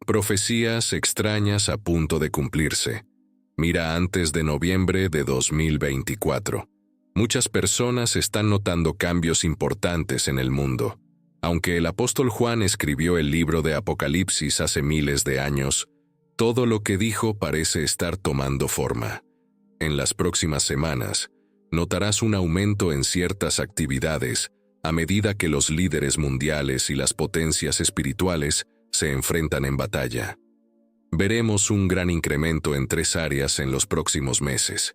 Profecías extrañas a punto de cumplirse. Mira antes de noviembre de 2024. Muchas personas están notando cambios importantes en el mundo. Aunque el apóstol Juan escribió el libro de Apocalipsis hace miles de años, todo lo que dijo parece estar tomando forma. En las próximas semanas, notarás un aumento en ciertas actividades a medida que los líderes mundiales y las potencias espirituales se enfrentan en batalla. Veremos un gran incremento en 3 áreas en los próximos meses.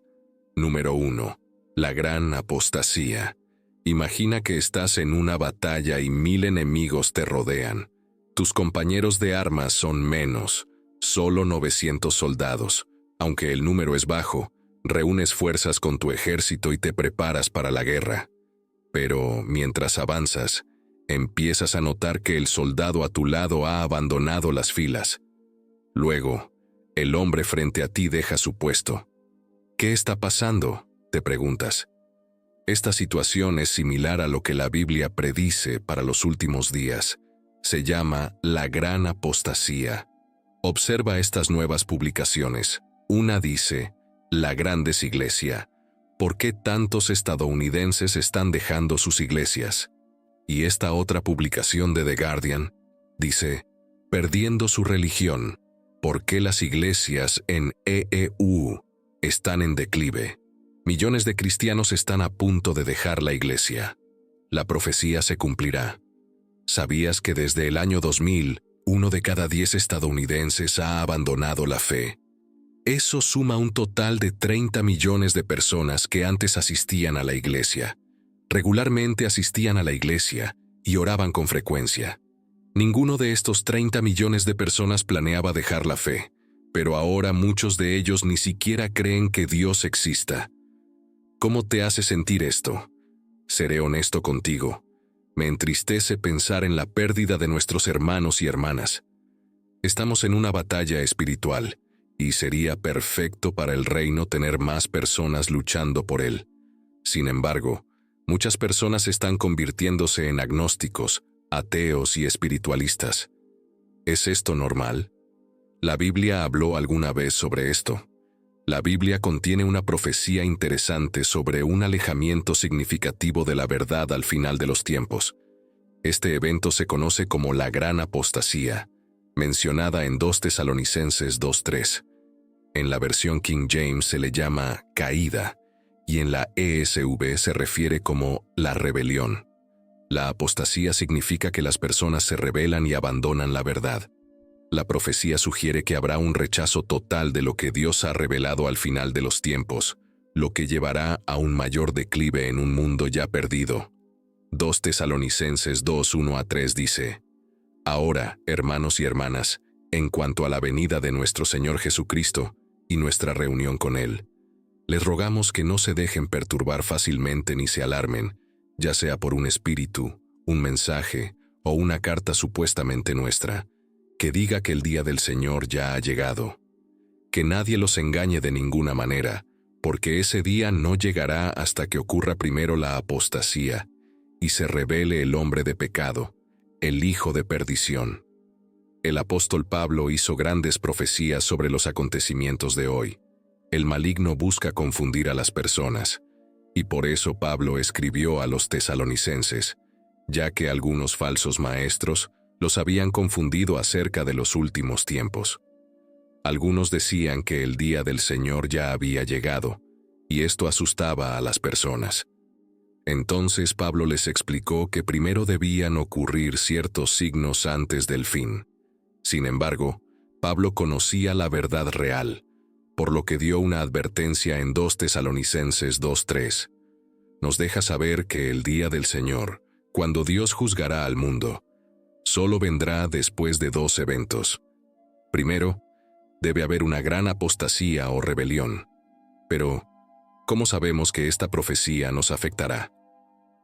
Número 1. La gran apostasía. Imagina que estás en una batalla y 1000 enemigos te rodean. Tus compañeros de armas son menos, solo 900 soldados. Aunque el número es bajo, reúnes fuerzas con tu ejército y te preparas para la guerra. Pero mientras avanzas, empiezas a notar que el soldado a tu lado ha abandonado las filas. Luego, el hombre frente a ti deja su puesto. ¿Qué está pasando?, te preguntas. Esta situación es similar a lo que la Biblia predice para los últimos días. Se llama la gran apostasía. Observa estas nuevas publicaciones. Una dice, la gran desiglesia. ¿Por qué tantos estadounidenses están dejando sus iglesias? Y esta otra publicación de The Guardian dice, perdiendo su religión. ¿Por qué las iglesias en EEU están en declive? Millones de cristianos están a punto de dejar la iglesia. La profecía se cumplirá. ¿Sabías que desde el año 2000, 1 de cada 10 estadounidenses ha abandonado la fe? Eso suma un total de 30 millones de personas que antes asistían a la iglesia. Regularmente asistían a la iglesia y oraban con frecuencia. Ninguno de estos 30 millones de personas planeaba dejar la fe, pero ahora muchos de ellos ni siquiera creen que Dios exista. ¿Cómo te hace sentir esto? Seré honesto contigo. Me entristece pensar en la pérdida de nuestros hermanos y hermanas. Estamos en una batalla espiritual, y sería perfecto para el reino tener más personas luchando por él. Sin embargo, muchas personas están convirtiéndose en agnósticos, ateos y espiritualistas. ¿Es esto normal? La Biblia habló alguna vez sobre esto. La Biblia contiene una profecía interesante sobre un alejamiento significativo de la verdad al final de los tiempos. Este evento se conoce como la gran apostasía, mencionada en 2 Tesalonicenses 2:3. En la versión King James se le llama caída, y en la ESV se refiere como la rebelión. La apostasía significa que las personas se rebelan y abandonan la verdad. La profecía sugiere que habrá un rechazo total de lo que Dios ha revelado al final de los tiempos, lo que llevará a un mayor declive en un mundo ya perdido. 2 Tesalonicenses 2:1-3 dice, Ahora, hermanos y hermanas, en cuanto a la venida de nuestro Señor Jesucristo y nuestra reunión con Él, les rogamos que no se dejen perturbar fácilmente ni se alarmen, ya sea por un espíritu, un mensaje o una carta supuestamente nuestra, que diga que el día del Señor ya ha llegado. Que nadie los engañe de ninguna manera, porque ese día no llegará hasta que ocurra primero la apostasía y se revele el hombre de pecado, el hijo de perdición. El apóstol Pablo hizo grandes profecías sobre los acontecimientos de hoy. El maligno busca confundir a las personas, y por eso Pablo escribió a los tesalonicenses, ya que algunos falsos maestros los habían confundido acerca de los últimos tiempos. Algunos decían que el día del Señor ya había llegado, y esto asustaba a las personas. Entonces Pablo les explicó que primero debían ocurrir ciertos signos antes del fin. Sin embargo, Pablo conocía la verdad real, por lo que dio una advertencia en 2 Tesalonicenses 2:3. Nos deja saber que el día del Señor, cuando Dios juzgará al mundo, solo vendrá después de 2 eventos. Primero, debe haber una gran apostasía o rebelión. Pero, ¿cómo sabemos que esta profecía nos afectará?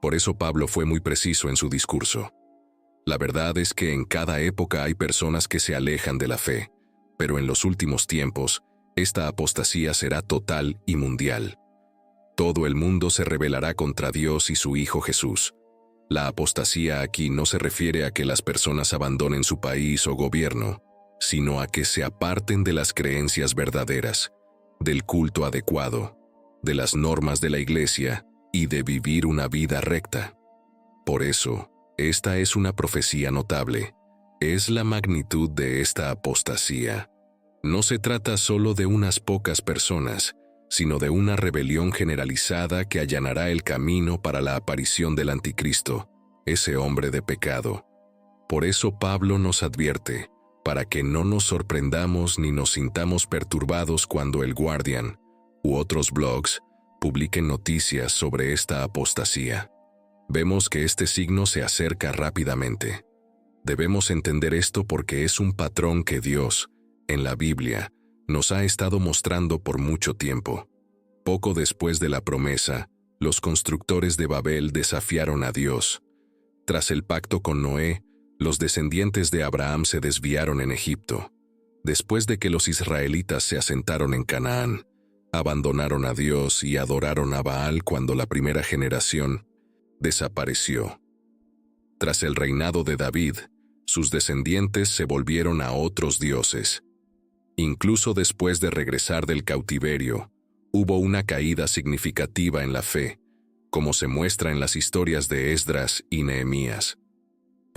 Por eso Pablo fue muy preciso en su discurso. La verdad es que en cada época hay personas que se alejan de la fe, pero en los últimos tiempos, esta apostasía será total y mundial. Todo el mundo se rebelará contra Dios y su Hijo Jesús. La apostasía aquí no se refiere a que las personas abandonen su país o gobierno, sino a que se aparten de las creencias verdaderas, del culto adecuado, de las normas de la Iglesia y de vivir una vida recta. Por eso, esta es una profecía notable. Es la magnitud de esta apostasía. No se trata solo de unas pocas personas, sino de una rebelión generalizada que allanará el camino para la aparición del Anticristo, ese hombre de pecado. Por eso Pablo nos advierte, para que no nos sorprendamos ni nos sintamos perturbados cuando el Guardian u otros blogs publiquen noticias sobre esta apostasía. Vemos que este signo se acerca rápidamente. Debemos entender esto porque es un patrón que Dios, en la Biblia, nos ha estado mostrando por mucho tiempo. Poco después de la promesa, los constructores de Babel desafiaron a Dios. Tras el pacto con Noé, los descendientes de Abraham se desviaron en Egipto. Después de que los israelitas se asentaron en Canaán, abandonaron a Dios y adoraron a Baal cuando la primera generación desapareció. Tras el reinado de David, sus descendientes se volvieron a otros dioses. Incluso después de regresar del cautiverio, hubo una caída significativa en la fe, como se muestra en las historias de Esdras y Nehemías.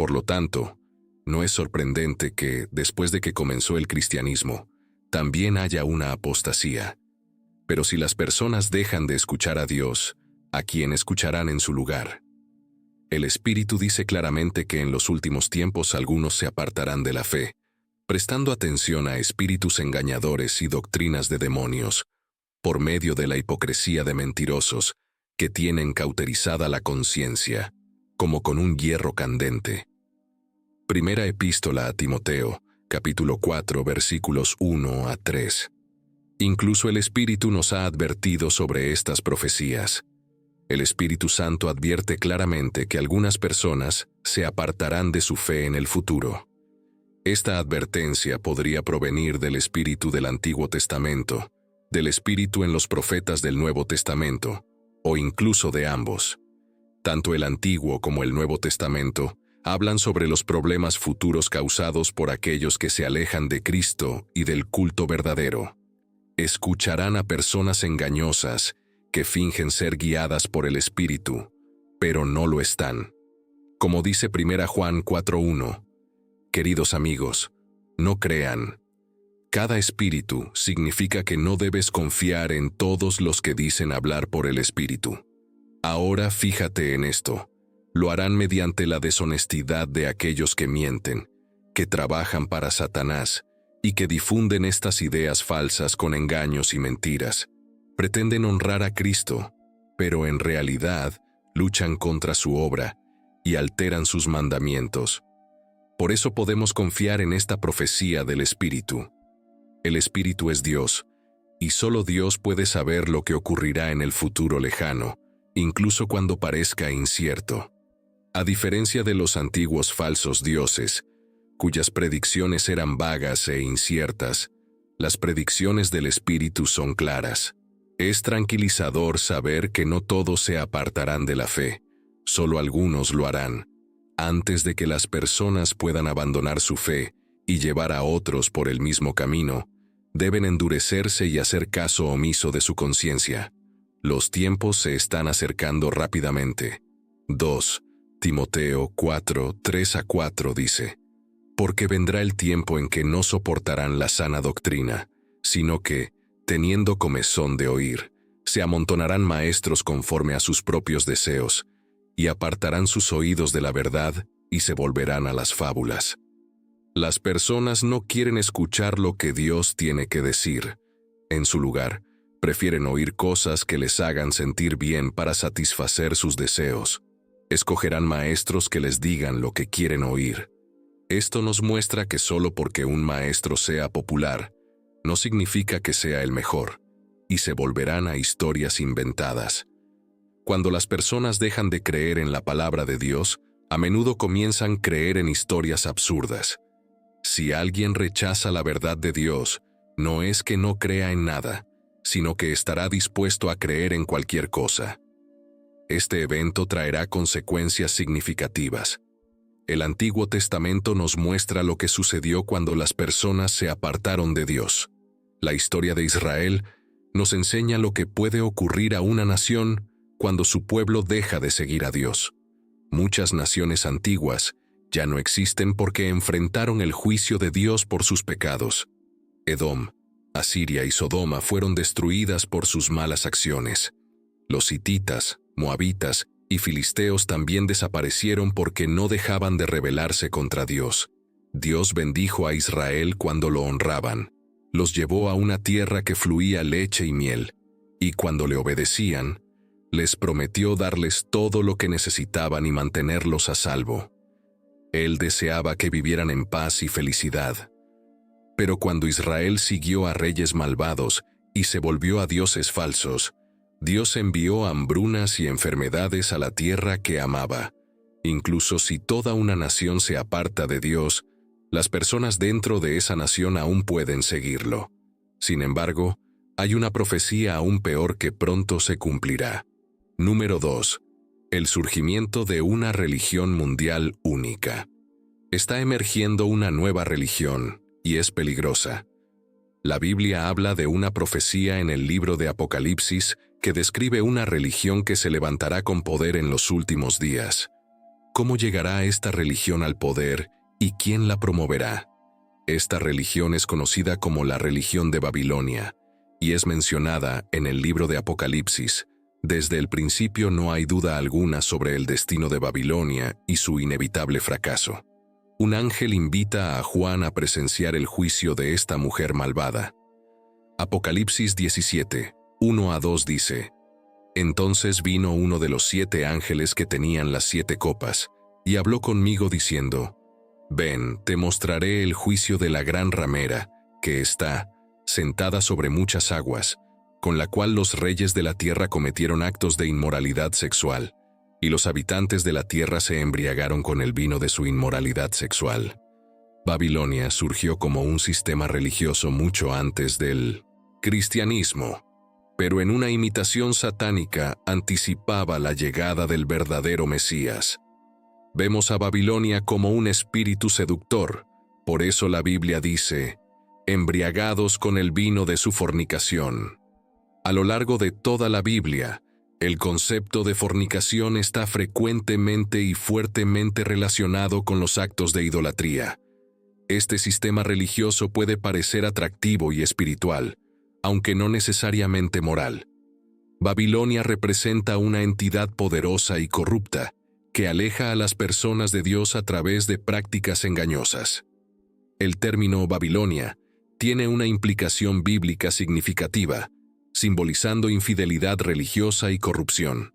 Por lo tanto, no es sorprendente que, después de que comenzó el cristianismo, también haya una apostasía. Pero si las personas dejan de escuchar a Dios, ¿a quién escucharán en su lugar? El Espíritu dice claramente que en los últimos tiempos algunos se apartarán de la fe, prestando atención a espíritus engañadores y doctrinas de demonios, por medio de la hipocresía de mentirosos que tienen cauterizada la conciencia, como con un hierro candente. Primera Epístola a Timoteo, capítulo 4, versículos 1 a 3. Incluso el Espíritu nos ha advertido sobre estas profecías. El Espíritu Santo advierte claramente que algunas personas se apartarán de su fe en el futuro. Esta advertencia podría provenir del Espíritu del Antiguo Testamento, del Espíritu en los profetas del Nuevo Testamento, o incluso de ambos. Tanto el Antiguo como el Nuevo Testamento hablan sobre los problemas futuros causados por aquellos que se alejan de Cristo y del culto verdadero. Escucharán a personas engañosas que fingen ser guiadas por el Espíritu, pero no lo están. Como dice 1 Juan 4:1, queridos amigos, no crean. Cada espíritu significa que no debes confiar en todos los que dicen hablar por el Espíritu. Ahora fíjate en esto. Lo harán mediante la deshonestidad de aquellos que mienten, que trabajan para Satanás y que difunden estas ideas falsas con engaños y mentiras. Pretenden honrar a Cristo, pero en realidad luchan contra su obra y alteran sus mandamientos. Por eso podemos confiar en esta profecía del Espíritu. El Espíritu es Dios, y solo Dios puede saber lo que ocurrirá en el futuro lejano, incluso cuando parezca incierto. A diferencia de los antiguos falsos dioses, cuyas predicciones eran vagas e inciertas, las predicciones del Espíritu son claras. Es tranquilizador saber que no todos se apartarán de la fe, solo algunos lo harán. Antes de que las personas puedan abandonar su fe y llevar a otros por el mismo camino, deben endurecerse y hacer caso omiso de su conciencia. Los tiempos se están acercando rápidamente. 2 Timoteo 4, 3-4 dice, porque vendrá el tiempo en que no soportarán la sana doctrina, sino que, teniendo comezón de oír, se amontonarán maestros conforme a sus propios deseos, y apartarán sus oídos de la verdad y se volverán a las fábulas. Las personas no quieren escuchar lo que Dios tiene que decir. En su lugar, prefieren oír cosas que les hagan sentir bien para satisfacer sus deseos. Escogerán maestros que les digan lo que quieren oír. Esto nos muestra que solo porque un maestro sea popular, no significa que sea el mejor, y se volverán a historias inventadas. Cuando las personas dejan de creer en la palabra de Dios, a menudo comienzan a creer en historias absurdas. Si alguien rechaza la verdad de Dios, no es que no crea en nada, sino que estará dispuesto a creer en cualquier cosa. Este evento traerá consecuencias significativas. El Antiguo Testamento nos muestra lo que sucedió cuando las personas se apartaron de Dios. La historia de Israel nos enseña lo que puede ocurrir a una nación cuando su pueblo deja de seguir a Dios. Muchas naciones antiguas ya no existen porque enfrentaron el juicio de Dios por sus pecados. Edom, Asiria y Sodoma fueron destruidas por sus malas acciones. Los hititas, moabitas y filisteos también desaparecieron porque no dejaban de rebelarse contra Dios. Dios bendijo a Israel cuando lo honraban. Los llevó a una tierra que fluía leche y miel, y cuando le obedecían, les prometió darles todo lo que necesitaban y mantenerlos a salvo. Él deseaba que vivieran en paz y felicidad. Pero cuando Israel siguió a reyes malvados y se volvió a dioses falsos, Dios envió hambrunas y enfermedades a la tierra que amaba. Incluso si toda una nación se aparta de Dios, las personas dentro de esa nación aún pueden seguirlo. Sin embargo, hay una profecía aún peor que pronto se cumplirá. Número 2. El surgimiento de una religión mundial única. Está emergiendo una nueva religión, y es peligrosa. La Biblia habla de una profecía en el libro de Apocalipsis que describe una religión que se levantará con poder en los últimos días. ¿Cómo llegará esta religión al poder y quién la promoverá? Esta religión es conocida como la religión de Babilonia y es mencionada en el libro de Apocalipsis. Desde el principio no hay duda alguna sobre el destino de Babilonia y su inevitable fracaso. Un ángel invita a Juan a presenciar el juicio de esta mujer malvada. Apocalipsis 17, 1-2 dice: Entonces vino uno de los 7 ángeles que tenían las 7 copas, y habló conmigo diciendo: Ven, te mostraré el juicio de la gran ramera, que está sentada sobre muchas aguas, con la cual los reyes de la tierra cometieron actos de inmoralidad sexual, y los habitantes de la tierra se embriagaron con el vino de su inmoralidad sexual. Babilonia surgió como un sistema religioso mucho antes del cristianismo, pero en una imitación satánica anticipaba la llegada del verdadero Mesías. Vemos a Babilonia como un espíritu seductor, por eso la Biblia dice: embriagados con el vino de su fornicación. A lo largo de toda la Biblia, el concepto de fornicación está frecuentemente y fuertemente relacionado con los actos de idolatría. Este sistema religioso puede parecer atractivo y espiritual, aunque no necesariamente moral. Babilonia representa una entidad poderosa y corrupta que aleja a las personas de Dios a través de prácticas engañosas. El término Babilonia tiene una implicación bíblica significativa, simbolizando infidelidad religiosa y corrupción.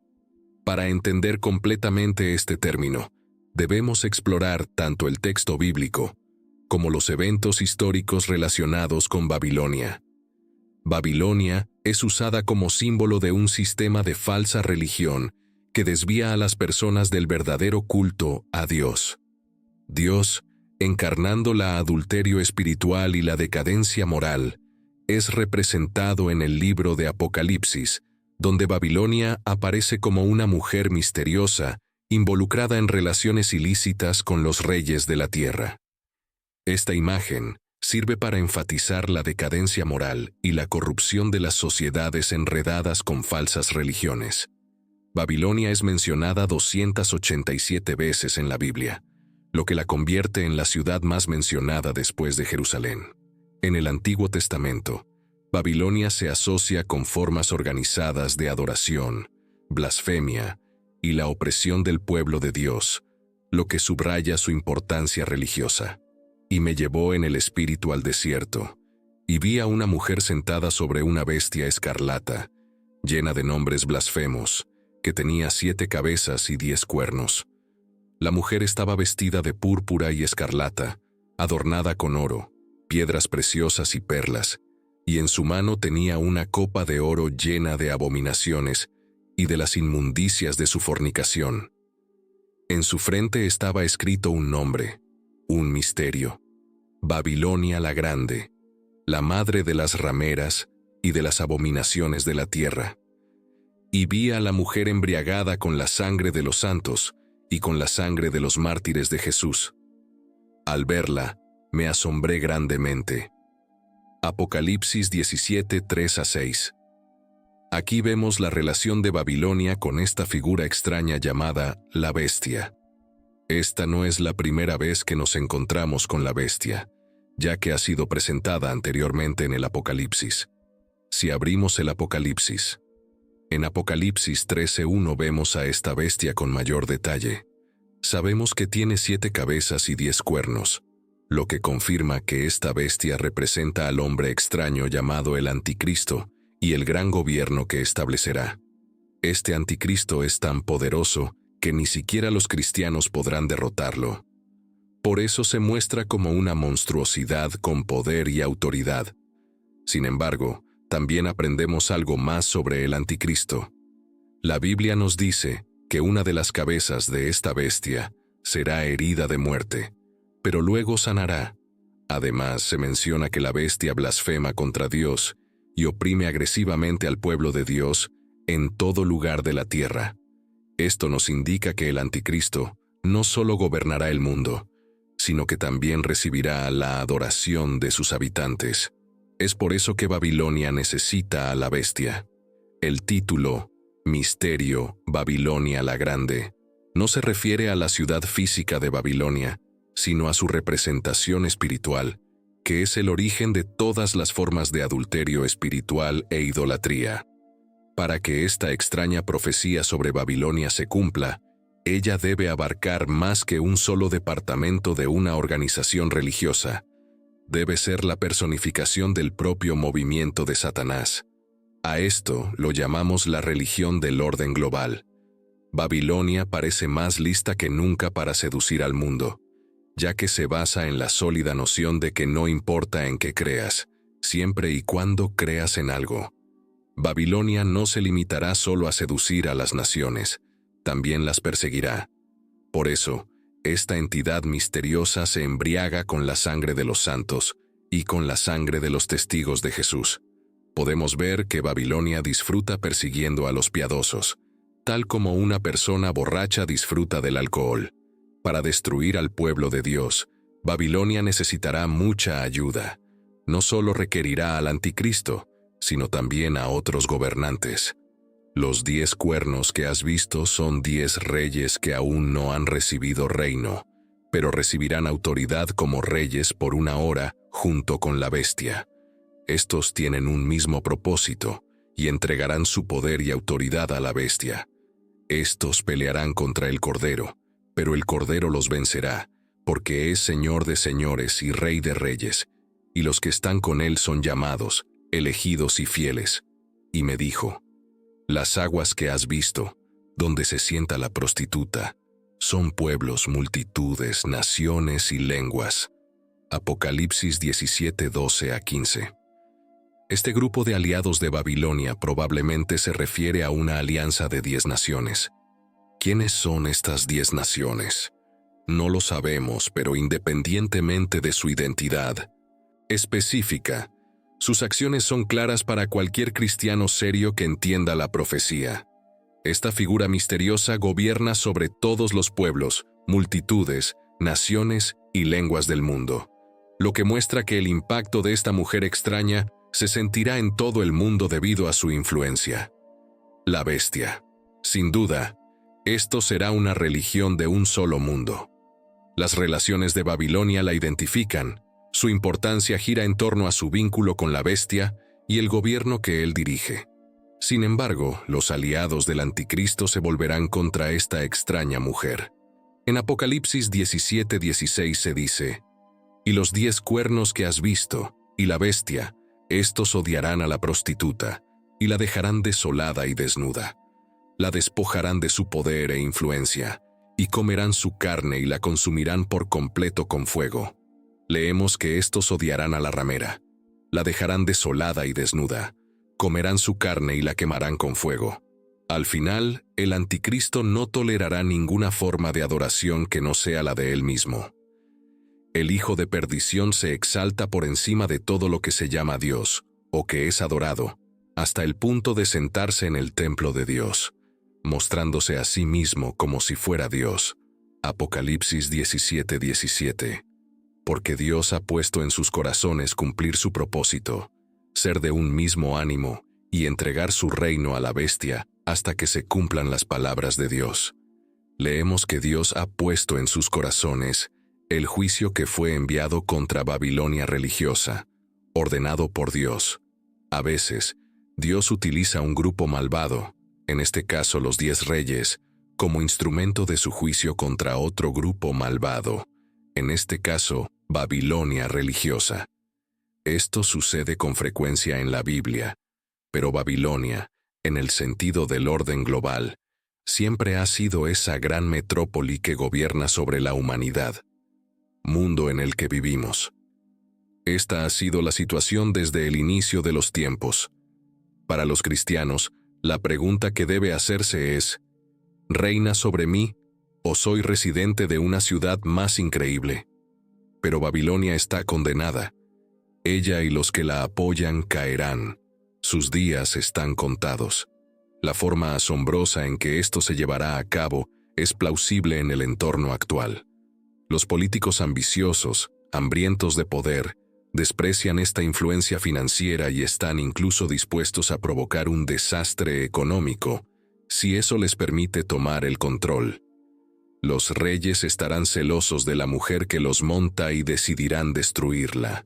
Para entender completamente este término, debemos explorar tanto el texto bíblico como los eventos históricos relacionados con Babilonia. Babilonia es usada como símbolo de un sistema de falsa religión que desvía a las personas del verdadero culto a Dios. Dios, encarnando la adulterio espiritual y la decadencia moral, es representado en el libro de Apocalipsis, donde Babilonia aparece como una mujer misteriosa, involucrada en relaciones ilícitas con los reyes de la tierra. Esta imagen sirve para enfatizar la decadencia moral y la corrupción de las sociedades enredadas con falsas religiones. Babilonia es mencionada 287 veces en la Biblia, lo que la convierte en la ciudad más mencionada después de Jerusalén. En el Antiguo Testamento, Babilonia se asocia con formas organizadas de adoración, blasfemia y la opresión del pueblo de Dios, lo que subraya su importancia religiosa. Y me llevó en el espíritu al desierto, y vi a una mujer sentada sobre una bestia escarlata, llena de nombres blasfemos, que tenía 7 cabezas y 10 cuernos. La mujer estaba vestida de púrpura y escarlata, adornada con oro, piedras preciosas y perlas, y en su mano tenía una copa de oro llena de abominaciones y de las inmundicias de su fornicación. En su frente estaba escrito un nombre, un misterio: Babilonia la Grande, la madre de las rameras y de las abominaciones de la tierra. Y vi a la mujer embriagada con la sangre de los santos y con la sangre de los mártires de Jesús. Al verla, me asombré grandemente. Apocalipsis 17, 3-6. Aquí vemos la relación de Babilonia con esta figura extraña llamada la bestia. Esta no es la primera vez que nos encontramos con la bestia, ya que ha sido presentada anteriormente en el Apocalipsis. Si abrimos el Apocalipsis, en Apocalipsis 13:1 vemos a esta bestia con mayor detalle. Sabemos que tiene 7 cabezas y 10 cuernos, lo que confirma que esta bestia representa al hombre extraño llamado el Anticristo y el gran gobierno que establecerá. Este Anticristo es tan poderoso que ni siquiera los cristianos podrán derrotarlo. Por eso se muestra como una monstruosidad con poder y autoridad. Sin embargo, también aprendemos algo más sobre el Anticristo. La Biblia nos dice que una de las cabezas de esta bestia será herida de muerte, pero luego sanará. Además, se menciona que la bestia blasfema contra Dios y oprime agresivamente al pueblo de Dios en todo lugar de la tierra. Esto nos indica que el Anticristo no solo gobernará el mundo, sino que también recibirá la adoración de sus habitantes. Es por eso que Babilonia necesita a la bestia. El título, Misterio, Babilonia la Grande, no se refiere a la ciudad física de Babilonia, sino a su representación espiritual, que es el origen de todas las formas de adulterio espiritual e idolatría. Para que esta extraña profecía sobre Babilonia se cumpla, ella debe abarcar más que un solo departamento de una organización religiosa. Debe ser la personificación del propio movimiento de Satanás. A esto lo llamamos la religión del orden global. Babilonia parece más lista que nunca para seducir al mundo, ya que se basa en la sólida noción de que no importa en qué creas, siempre y cuando creas en algo. Babilonia no se limitará solo a seducir a las naciones, también las perseguirá. Por eso, esta entidad misteriosa se embriaga con la sangre de los santos y con la sangre de los testigos de Jesús. Podemos ver que Babilonia disfruta persiguiendo a los piadosos, tal como una persona borracha disfruta del alcohol. Para destruir al pueblo de Dios, Babilonia necesitará mucha ayuda. No solo requerirá al Anticristo, sino también a otros gobernantes. Los 10 cuernos que has visto son 10 reyes que aún no han recibido reino, pero recibirán autoridad como reyes por una hora junto con la bestia. Estos tienen un mismo propósito y entregarán su poder y autoridad a la bestia. Estos pelearán contra el Cordero, pero el Cordero los vencerá, porque es Señor de señores y Rey de reyes, y los que están con él son llamados, elegidos y fieles. Y me dijo: las aguas que has visto, donde se sienta la prostituta, son pueblos, multitudes, naciones y lenguas. Apocalipsis 17, 12-15. Este grupo de aliados de Babilonia probablemente se refiere a una alianza de 10 naciones. ¿Quiénes son estas 10 naciones? No lo sabemos, pero independientemente de su identidad específica, sus acciones son claras para cualquier cristiano serio que entienda la profecía. Esta figura misteriosa gobierna sobre todos los pueblos, multitudes, naciones y lenguas del mundo, lo que muestra que el impacto de esta mujer extraña se sentirá en todo el mundo debido a su influencia. La bestia. Sin duda, esto será una religión de un solo mundo. Las relaciones de Babilonia la identifican. Su importancia gira en torno a su vínculo con la bestia y el gobierno que él dirige. Sin embargo, los aliados del Anticristo se volverán contra esta extraña mujer. En Apocalipsis 17:16 se dice: y los 10 cuernos que has visto, y la bestia, estos odiarán a la prostituta, y la dejarán desolada y desnuda. La despojarán de su poder e influencia, y comerán su carne y la consumirán por completo con fuego. Leemos que estos odiarán a la ramera, la dejarán desolada y desnuda, comerán su carne y la quemarán con fuego. Al final, el Anticristo no tolerará ninguna forma de adoración que no sea la de él mismo. El hijo de perdición se exalta por encima de todo lo que se llama Dios, o que es adorado, hasta el punto de sentarse en el templo de Dios, mostrándose a sí mismo como si fuera Dios. Apocalipsis 17:17. Porque Dios ha puesto en sus corazones cumplir su propósito, ser de un mismo ánimo y entregar su reino a la bestia hasta que se cumplan las palabras de Dios. Leemos que Dios ha puesto en sus corazones el juicio que fue enviado contra Babilonia religiosa, ordenado por Dios. A veces, Dios utiliza un grupo malvado, en este caso los 10 reyes, como instrumento de su juicio contra otro grupo malvado, en este caso, Babilonia religiosa. Esto sucede con frecuencia en la Biblia, pero Babilonia, en el sentido del orden global, siempre ha sido esa gran metrópoli que gobierna sobre la humanidad, mundo en el que vivimos. Esta ha sido la situación desde el inicio de los tiempos. Para los cristianos, la pregunta que debe hacerse es: ¿reina sobre mí o soy residente de una ciudad más increíble? Pero Babilonia está condenada. Ella y los que la apoyan caerán. Sus días están contados. La forma asombrosa en que esto se llevará a cabo es plausible en el entorno actual. Los políticos ambiciosos, hambrientos de poder, desprecian esta influencia financiera y están incluso dispuestos a provocar un desastre económico, si eso les permite tomar el control. Los reyes estarán celosos de la mujer que los monta y decidirán destruirla.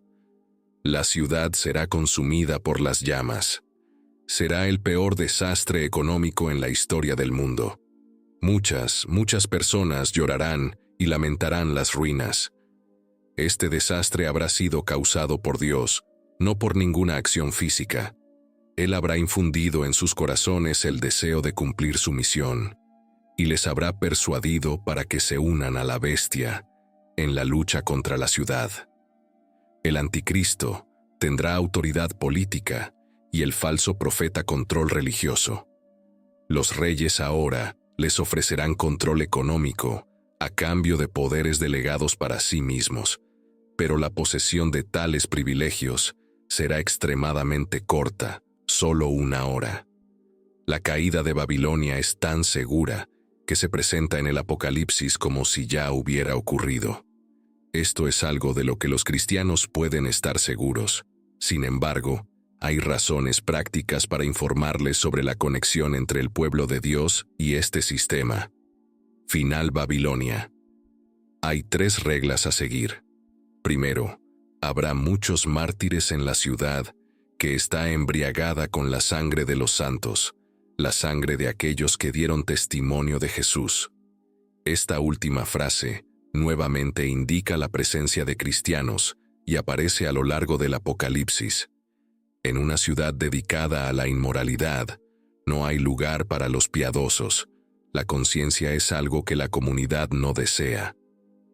La ciudad será consumida por las llamas. Será el peor desastre económico en la historia del mundo. Muchas personas llorarán y lamentarán las ruinas. Este desastre habrá sido causado por Dios, no por ninguna acción física. Él habrá infundido en sus corazones el deseo de cumplir su misión, y les habrá persuadido para que se unan a la bestia en la lucha contra la ciudad. El anticristo tendrá autoridad política y el falso profeta control religioso. Los reyes ahora les ofrecerán control económico a cambio de poderes delegados para sí mismos, pero la posesión de tales privilegios será extremadamente corta, solo 1 hora. La caída de Babilonia es tan segura que se presenta en el Apocalipsis como si ya hubiera ocurrido. Esto es algo de lo que los cristianos pueden estar seguros. Sin embargo, hay razones prácticas para informarles sobre la conexión entre el pueblo de Dios y este sistema. Final Babilonia. Hay 3 reglas a seguir. Primero, habrá muchos mártires en la ciudad que está embriagada con la sangre de los santos, la sangre de aquellos que dieron testimonio de Jesús. Esta última frase nuevamente indica la presencia de cristianos y aparece a lo largo del Apocalipsis. En una ciudad dedicada a la inmoralidad, no hay lugar para los piadosos. La conciencia es algo que la comunidad no desea.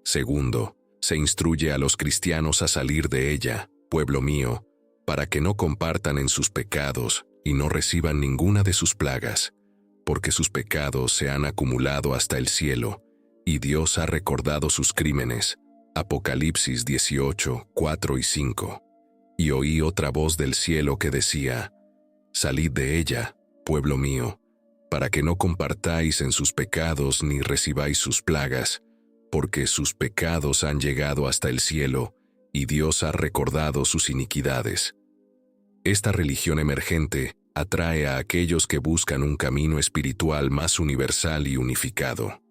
Segundo, se instruye a los cristianos a salir de ella, pueblo mío, para que no compartan en sus pecados y no reciban ninguna de sus plagas, porque sus pecados se han acumulado hasta el cielo, y Dios ha recordado sus crímenes. Apocalipsis 18, 4 y 5. Y oí otra voz del cielo que decía: Salid de ella, pueblo mío, para que no compartáis en sus pecados ni recibáis sus plagas, porque sus pecados han llegado hasta el cielo, y Dios ha recordado sus iniquidades. Esta religión emergente atrae a aquellos que buscan un camino espiritual más universal y unificado.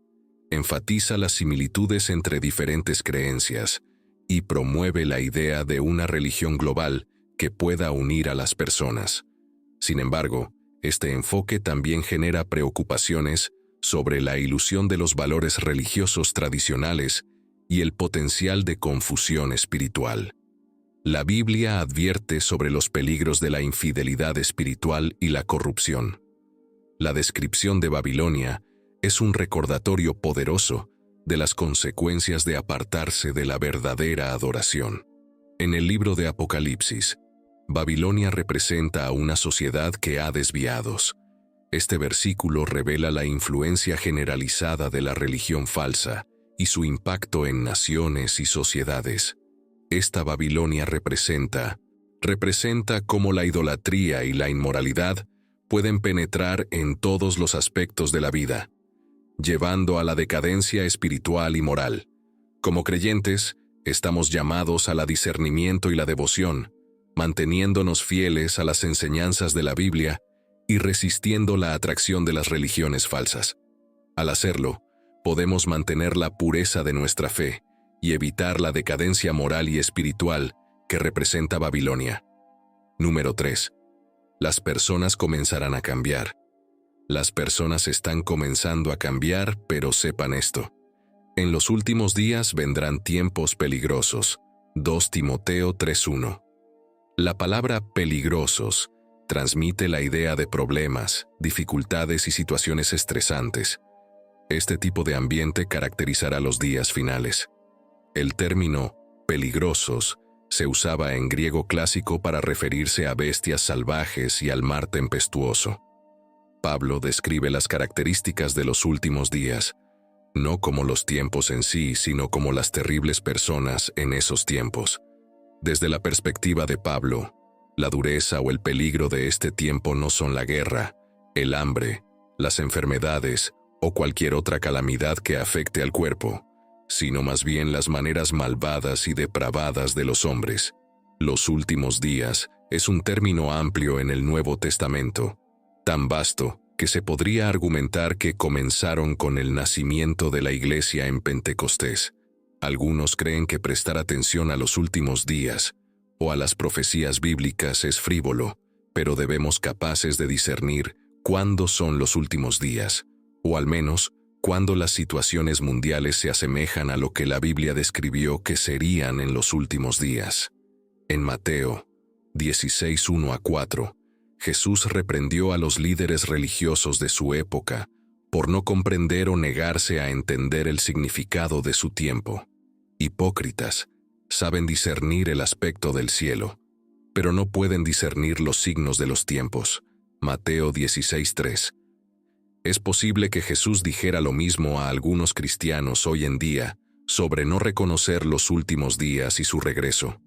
Enfatiza las similitudes entre diferentes creencias y promueve la idea de una religión global que pueda unir a las personas. Sin embargo, este enfoque también genera preocupaciones sobre la ilusión de los valores religiosos tradicionales y el potencial de confusión espiritual. La Biblia advierte sobre los peligros de la infidelidad espiritual y la corrupción. La descripción de Babilonia es un recordatorio poderoso de las consecuencias de apartarse de la verdadera adoración. En el libro de Apocalipsis, Babilonia representa a una sociedad que ha desviados. Este versículo revela la influencia generalizada de la religión falsa y su impacto en naciones y sociedades. Esta Babilonia representa cómo la idolatría y la inmoralidad pueden penetrar en todos los aspectos de la vida. llevando a la decadencia espiritual y moral. Como creyentes, estamos llamados a la discernimiento y la devoción, manteniéndonos fieles a las enseñanzas de la Biblia y resistiendo la atracción de las religiones falsas. Al hacerlo, podemos mantener la pureza de nuestra fe y evitar la decadencia moral y espiritual que representa Babilonia. Número 3. Las personas comenzarán a cambiar. Las personas están comenzando a cambiar, pero sepan esto. En los últimos días vendrán tiempos peligrosos. 2 Timoteo 3:1. La palabra peligrosos transmite la idea de problemas, dificultades y situaciones estresantes. Este tipo de ambiente caracterizará los días finales. El término peligrosos se usaba en griego clásico para referirse a bestias salvajes y al mar tempestuoso. Pablo describe las características de los últimos días, no como los tiempos en sí, sino como las terribles personas en esos tiempos. Desde la perspectiva de Pablo, la dureza o el peligro de este tiempo no son la guerra, el hambre, las enfermedades o cualquier otra calamidad que afecte al cuerpo, sino más bien las maneras malvadas y depravadas de los hombres. Los últimos días es un término amplio en el Nuevo Testamento, tan vasto que se podría argumentar que comenzaron con el nacimiento de la Iglesia en Pentecostés. Algunos creen que prestar atención a los últimos días o a las profecías bíblicas es frívolo, pero debemos capaces de discernir cuándo son los últimos días, o al menos cuándo las situaciones mundiales se asemejan a lo que la Biblia describió que serían en los últimos días. En Mateo 16:1-4, Jesús reprendió a los líderes religiosos de su época por no comprender o negarse a entender el significado de su tiempo. Hipócritas, saben discernir el aspecto del cielo, pero no pueden discernir los signos de los tiempos. Mateo 16:3. Es posible que Jesús dijera lo mismo a algunos cristianos hoy en día sobre no reconocer los últimos días y su regreso.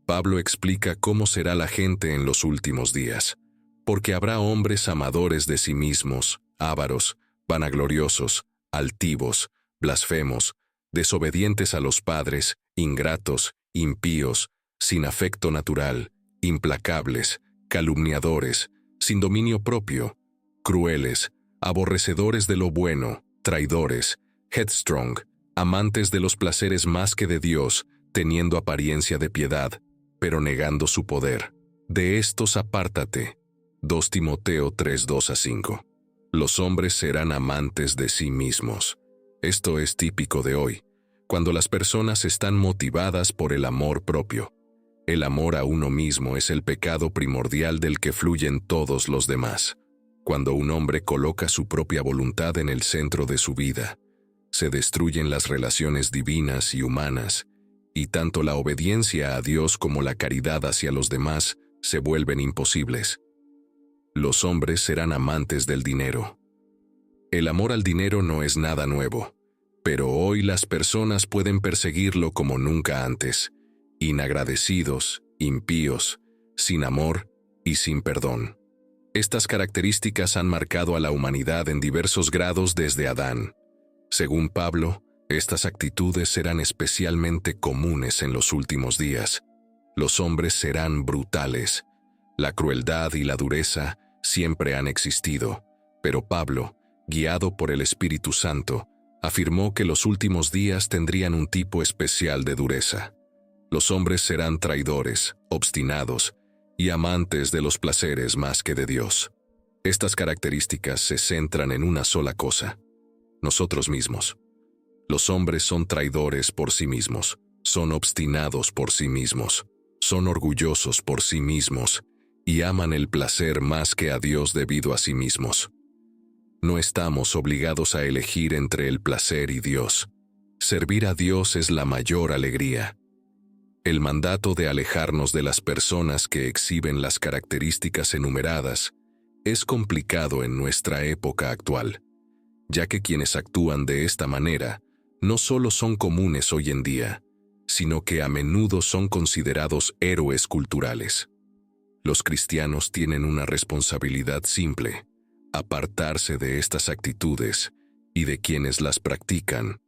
Pablo explica cómo será la gente en los últimos días, porque habrá hombres amadores de sí mismos, ávaros, vanagloriosos, altivos, blasfemos, desobedientes a los padres, ingratos, impíos, sin afecto natural, implacables, calumniadores, sin dominio propio, crueles, aborrecedores de lo bueno, traidores, headstrong, amantes de los placeres más que de Dios, teniendo apariencia de piedad, pero negando su poder. De estos apártate. 2 Timoteo 3:2-5. Los hombres serán amantes de sí mismos. Esto es típico de hoy, cuando las personas están motivadas por el amor propio. El amor a uno mismo es el pecado primordial del que fluyen todos los demás. Cuando un hombre coloca su propia voluntad en el centro de su vida, se destruyen las relaciones divinas y humanas, y tanto la obediencia a Dios como la caridad hacia los demás se vuelven imposibles. Los hombres serán amantes del dinero. El amor al dinero no es nada nuevo, pero hoy las personas pueden perseguirlo como nunca antes, inagradecidos, impíos, sin amor y sin perdón. Estas características han marcado a la humanidad en diversos grados desde Adán. Según Pablo, estas actitudes serán especialmente comunes en los últimos días. Los hombres serán brutales. La crueldad y la dureza siempre han existido, pero Pablo, guiado por el Espíritu Santo, afirmó que los últimos días tendrían un tipo especial de dureza. Los hombres serán traidores, obstinados y amantes de los placeres más que de Dios. Estas características se centran en una sola cosa: nosotros mismos. Los hombres son traidores por sí mismos, son obstinados por sí mismos, son orgullosos por sí mismos y aman el placer más que a Dios debido a sí mismos. No estamos obligados a elegir entre el placer y Dios. Servir a Dios es la mayor alegría. El mandato de alejarnos de las personas que exhiben las características enumeradas es complicado en nuestra época actual, ya que quienes actúan de esta manera no solo son comunes hoy en día, sino que a menudo son considerados héroes culturales. Los cristianos tienen una responsabilidad simple: apartarse de estas actitudes y de quienes las practican,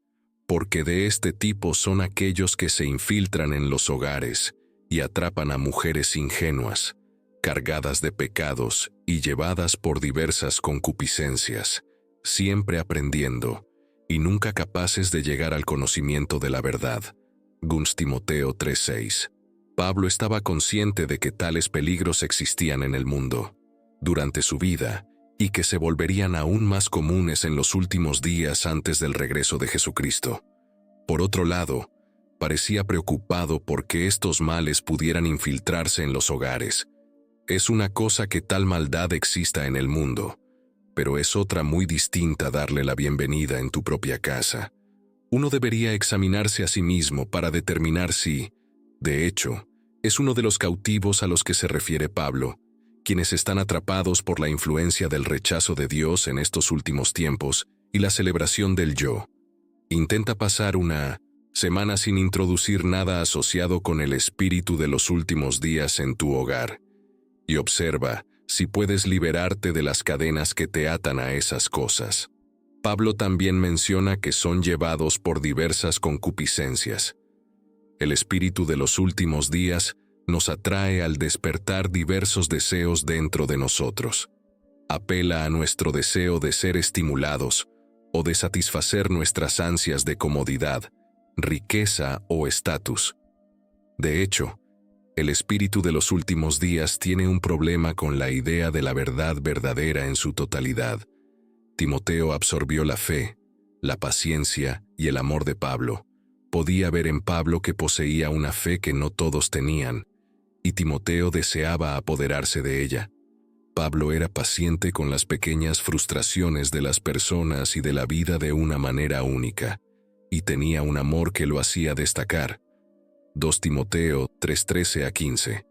porque de este tipo son aquellos que se infiltran en los hogares y atrapan a mujeres ingenuas, cargadas de pecados y llevadas por diversas concupiscencias, siempre aprendiendo y nunca capaces de llegar al conocimiento de la verdad. Timoteo 3:6. Pablo estaba consciente de que tales peligros existían en el mundo durante su vida y que se volverían aún más comunes en los últimos días antes del regreso de Jesucristo. Por otro lado, parecía preocupado por que estos males pudieran infiltrarse en los hogares. Es una cosa que tal maldad exista en el mundo, pero es otra muy distinta darle la bienvenida en tu propia casa. Uno debería examinarse a sí mismo para determinar si, de hecho, es uno de los cautivos a los que se refiere Pablo, quienes están atrapados por la influencia del rechazo de Dios en estos últimos tiempos y la celebración del yo. Intenta pasar una semana sin introducir nada asociado con el espíritu de los últimos días en tu hogar, y observa si puedes liberarte de las cadenas que te atan a esas cosas. Pablo también menciona que son llevados por diversas concupiscencias. El espíritu de los últimos días nos atrae al despertar diversos deseos dentro de nosotros. Apela a nuestro deseo de ser estimulados o de satisfacer nuestras ansias de comodidad, riqueza o estatus. De hecho, el espíritu de los últimos días tiene un problema con la idea de la verdad verdadera en su totalidad. Timoteo absorbió la fe, la paciencia y el amor de Pablo. Podía ver en Pablo que poseía una fe que no todos tenían, y Timoteo deseaba apoderarse de ella. Pablo era paciente con las pequeñas frustraciones de las personas y de la vida de una manera única, y tenía un amor que lo hacía destacar. 2 Timoteo 3:13-15.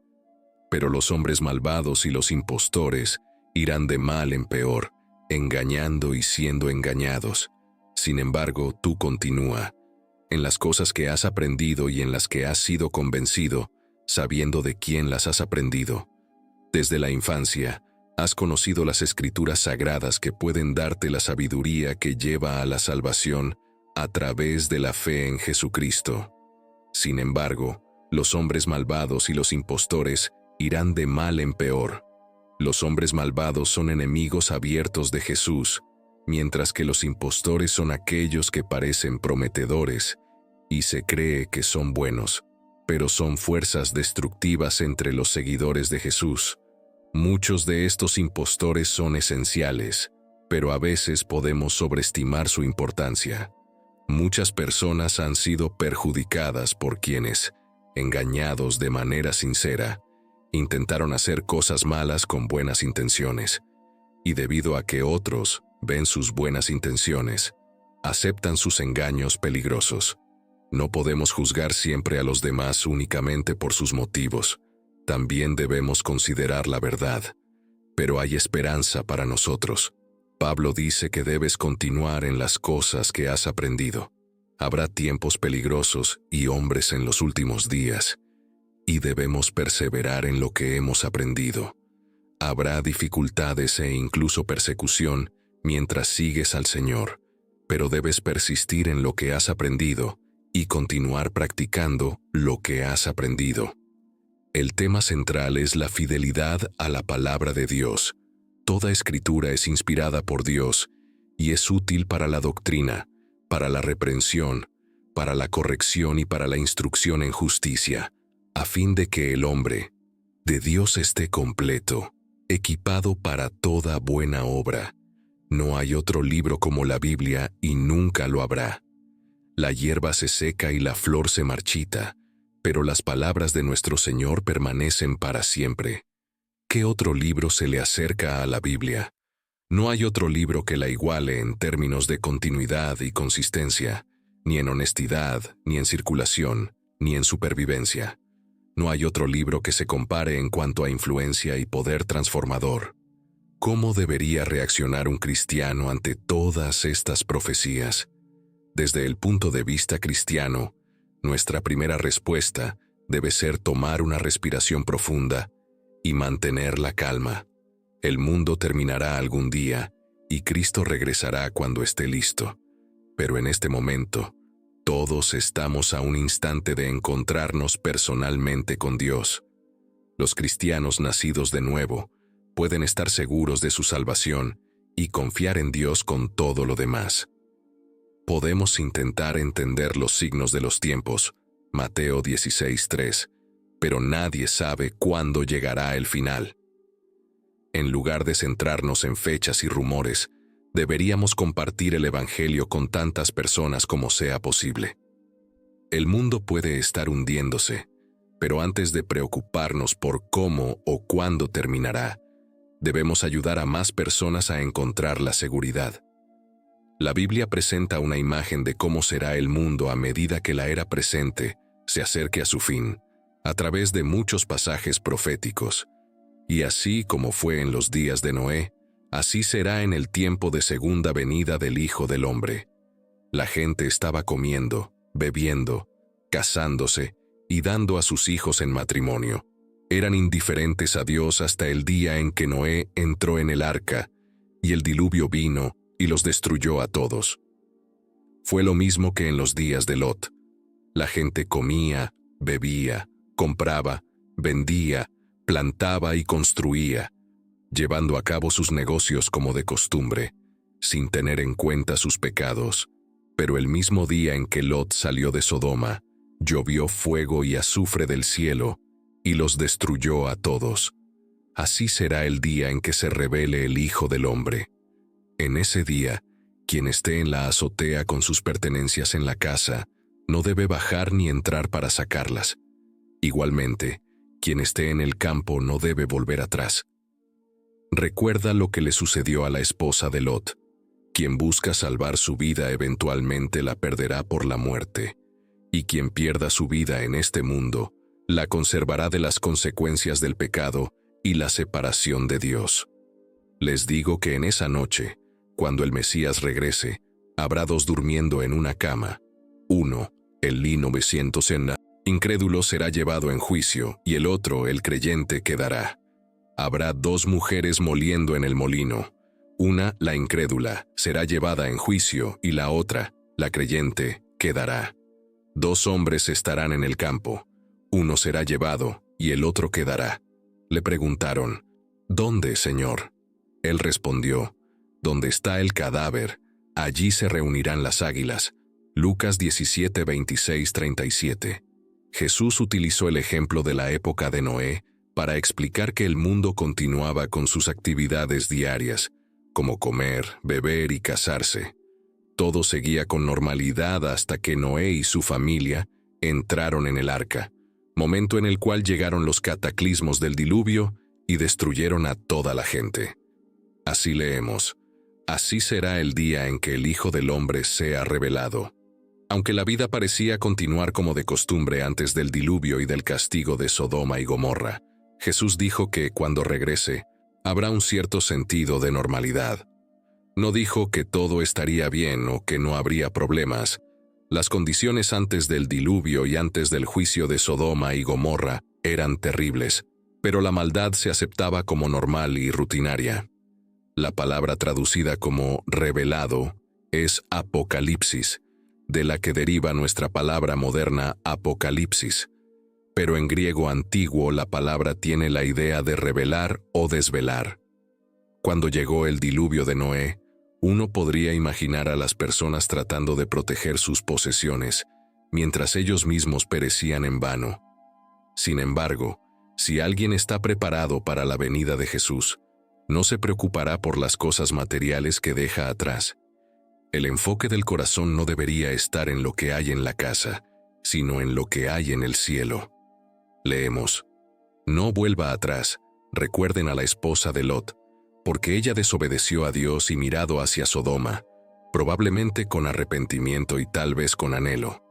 Pero los hombres malvados y los impostores irán de mal en peor, engañando y siendo engañados. Sin embargo, tú continúa en las cosas que has aprendido y en las que has sido convencido, sabiendo de quién las has aprendido. Desde la infancia, has conocido las escrituras sagradas que pueden darte la sabiduría que lleva a la salvación a través de la fe en Jesucristo. Sin embargo, los hombres malvados y los impostores irán de mal en peor. Los hombres malvados son enemigos abiertos de Jesús, mientras que los impostores son aquellos que parecen prometedores y se cree que son buenos, pero son fuerzas destructivas entre los seguidores de Jesús. Muchos de estos impostores son esenciales, pero a veces podemos sobreestimar su importancia. Muchas personas han sido perjudicadas por quienes, engañados de manera sincera, intentaron hacer cosas malas con buenas intenciones, y debido a que otros ven sus buenas intenciones, aceptan sus engaños peligrosos. No podemos juzgar siempre a los demás únicamente por sus motivos. También debemos considerar la verdad. Pero hay esperanza para nosotros. Pablo dice que debes continuar en las cosas que has aprendido. Habrá tiempos peligrosos y hombres en los últimos días, y debemos perseverar en lo que hemos aprendido. Habrá dificultades e incluso persecución mientras sigues al Señor, pero debes persistir en lo que has aprendido y continuar practicando lo que has aprendido. El tema central es la fidelidad a la palabra de Dios. Toda escritura es inspirada por Dios y es útil para la doctrina, para la reprensión, para la corrección y para la instrucción en justicia, a fin de que el hombre de Dios esté completo, equipado para toda buena obra. No hay otro libro como la Biblia y nunca lo habrá. La hierba se seca y la flor se marchita, pero las palabras de nuestro Señor permanecen para siempre. ¿Qué otro libro se le acerca a la Biblia? No hay otro libro que la iguale en términos de continuidad y consistencia, ni en honestidad, ni en circulación, ni en supervivencia. No hay otro libro que se compare en cuanto a influencia y poder transformador. ¿Cómo debería reaccionar un cristiano ante todas estas profecías? Desde el punto de vista cristiano, nuestra primera respuesta debe ser tomar una respiración profunda y mantener la calma. El mundo terminará algún día y Cristo regresará cuando esté listo. Pero en este momento, todos estamos a un instante de encontrarnos personalmente con Dios. Los cristianos nacidos de nuevo pueden estar seguros de su salvación y confiar en Dios con todo lo demás. Podemos intentar entender los signos de los tiempos, Mateo 16:3, pero nadie sabe cuándo llegará el final. En lugar de centrarnos en fechas y rumores, deberíamos compartir el Evangelio con tantas personas como sea posible. El mundo puede estar hundiéndose, pero antes de preocuparnos por cómo o cuándo terminará, debemos ayudar a más personas a encontrar la seguridad. La Biblia presenta una imagen de cómo será el mundo a medida que la era presente se acerque a su fin, a través de muchos pasajes proféticos. Y así como fue en los días de Noé, así será en el tiempo de segunda venida del Hijo del Hombre. La gente estaba comiendo, bebiendo, casándose y dando a sus hijos en matrimonio. Eran indiferentes a Dios hasta el día en que Noé entró en el arca, y el diluvio vino y los destruyó a todos. Fue lo mismo que en los días de Lot. La gente comía, bebía, compraba, vendía, plantaba y construía, llevando a cabo sus negocios como de costumbre, sin tener en cuenta sus pecados. Pero el mismo día en que Lot salió de Sodoma, llovió fuego y azufre del cielo, y los destruyó a todos. Así será el día en que se revele el Hijo del Hombre. En ese día, quien esté en la azotea con sus pertenencias en la casa, no debe bajar ni entrar para sacarlas. Igualmente, quien esté en el campo no debe volver atrás. Recuerda lo que le sucedió a la esposa de Lot. Quien busca salvar su vida eventualmente la perderá por la muerte, y quien pierda su vida en este mundo, la conservará de las consecuencias del pecado y la separación de Dios. Les digo que en esa noche, cuando el Mesías regrese, habrá dos durmiendo en una cama. Uno, el lino meciéndose en la incrédulo será llevado en juicio, y el otro, el creyente, quedará. Habrá dos mujeres moliendo en el molino. Una, la incrédula, será llevada en juicio, y la otra, la creyente, quedará. Dos hombres estarán en el campo. Uno será llevado, y el otro quedará. Le preguntaron, ¿dónde, Señor? Él respondió, donde está el cadáver, allí se reunirán las águilas. Lucas 17, 26, 37. Jesús utilizó el ejemplo de la época de Noé para explicar que el mundo continuaba con sus actividades diarias, como comer, beber y casarse. Todo seguía con normalidad hasta que Noé y su familia entraron en el arca, momento en el cual llegaron los cataclismos del diluvio y destruyeron a toda la gente. Así leemos, así será el día en que el Hijo del Hombre sea revelado. Aunque la vida parecía continuar como de costumbre antes del diluvio y del castigo de Sodoma y Gomorra, Jesús dijo que cuando regrese, habrá un cierto sentido de normalidad. No dijo que todo estaría bien o que no habría problemas. Las condiciones antes del diluvio y antes del juicio de Sodoma y Gomorra eran terribles, pero la maldad se aceptaba como normal y rutinaria. La palabra traducida como revelado es apocalipsis, de la que deriva nuestra palabra moderna apocalipsis, pero en griego antiguo la palabra tiene la idea de revelar o desvelar. Cuando llegó el diluvio de Noé, uno podría imaginar a las personas tratando de proteger sus posesiones, mientras ellos mismos perecían en vano. Sin embargo, si alguien está preparado para la venida de Jesús, no se preocupará por las cosas materiales que deja atrás. El enfoque del corazón no debería estar en lo que hay en la casa, sino en lo que hay en el cielo. Leemos, no vuelva atrás, recuerden a la esposa de Lot, porque ella desobedeció a Dios y mirado hacia Sodoma, probablemente con arrepentimiento y tal vez con anhelo.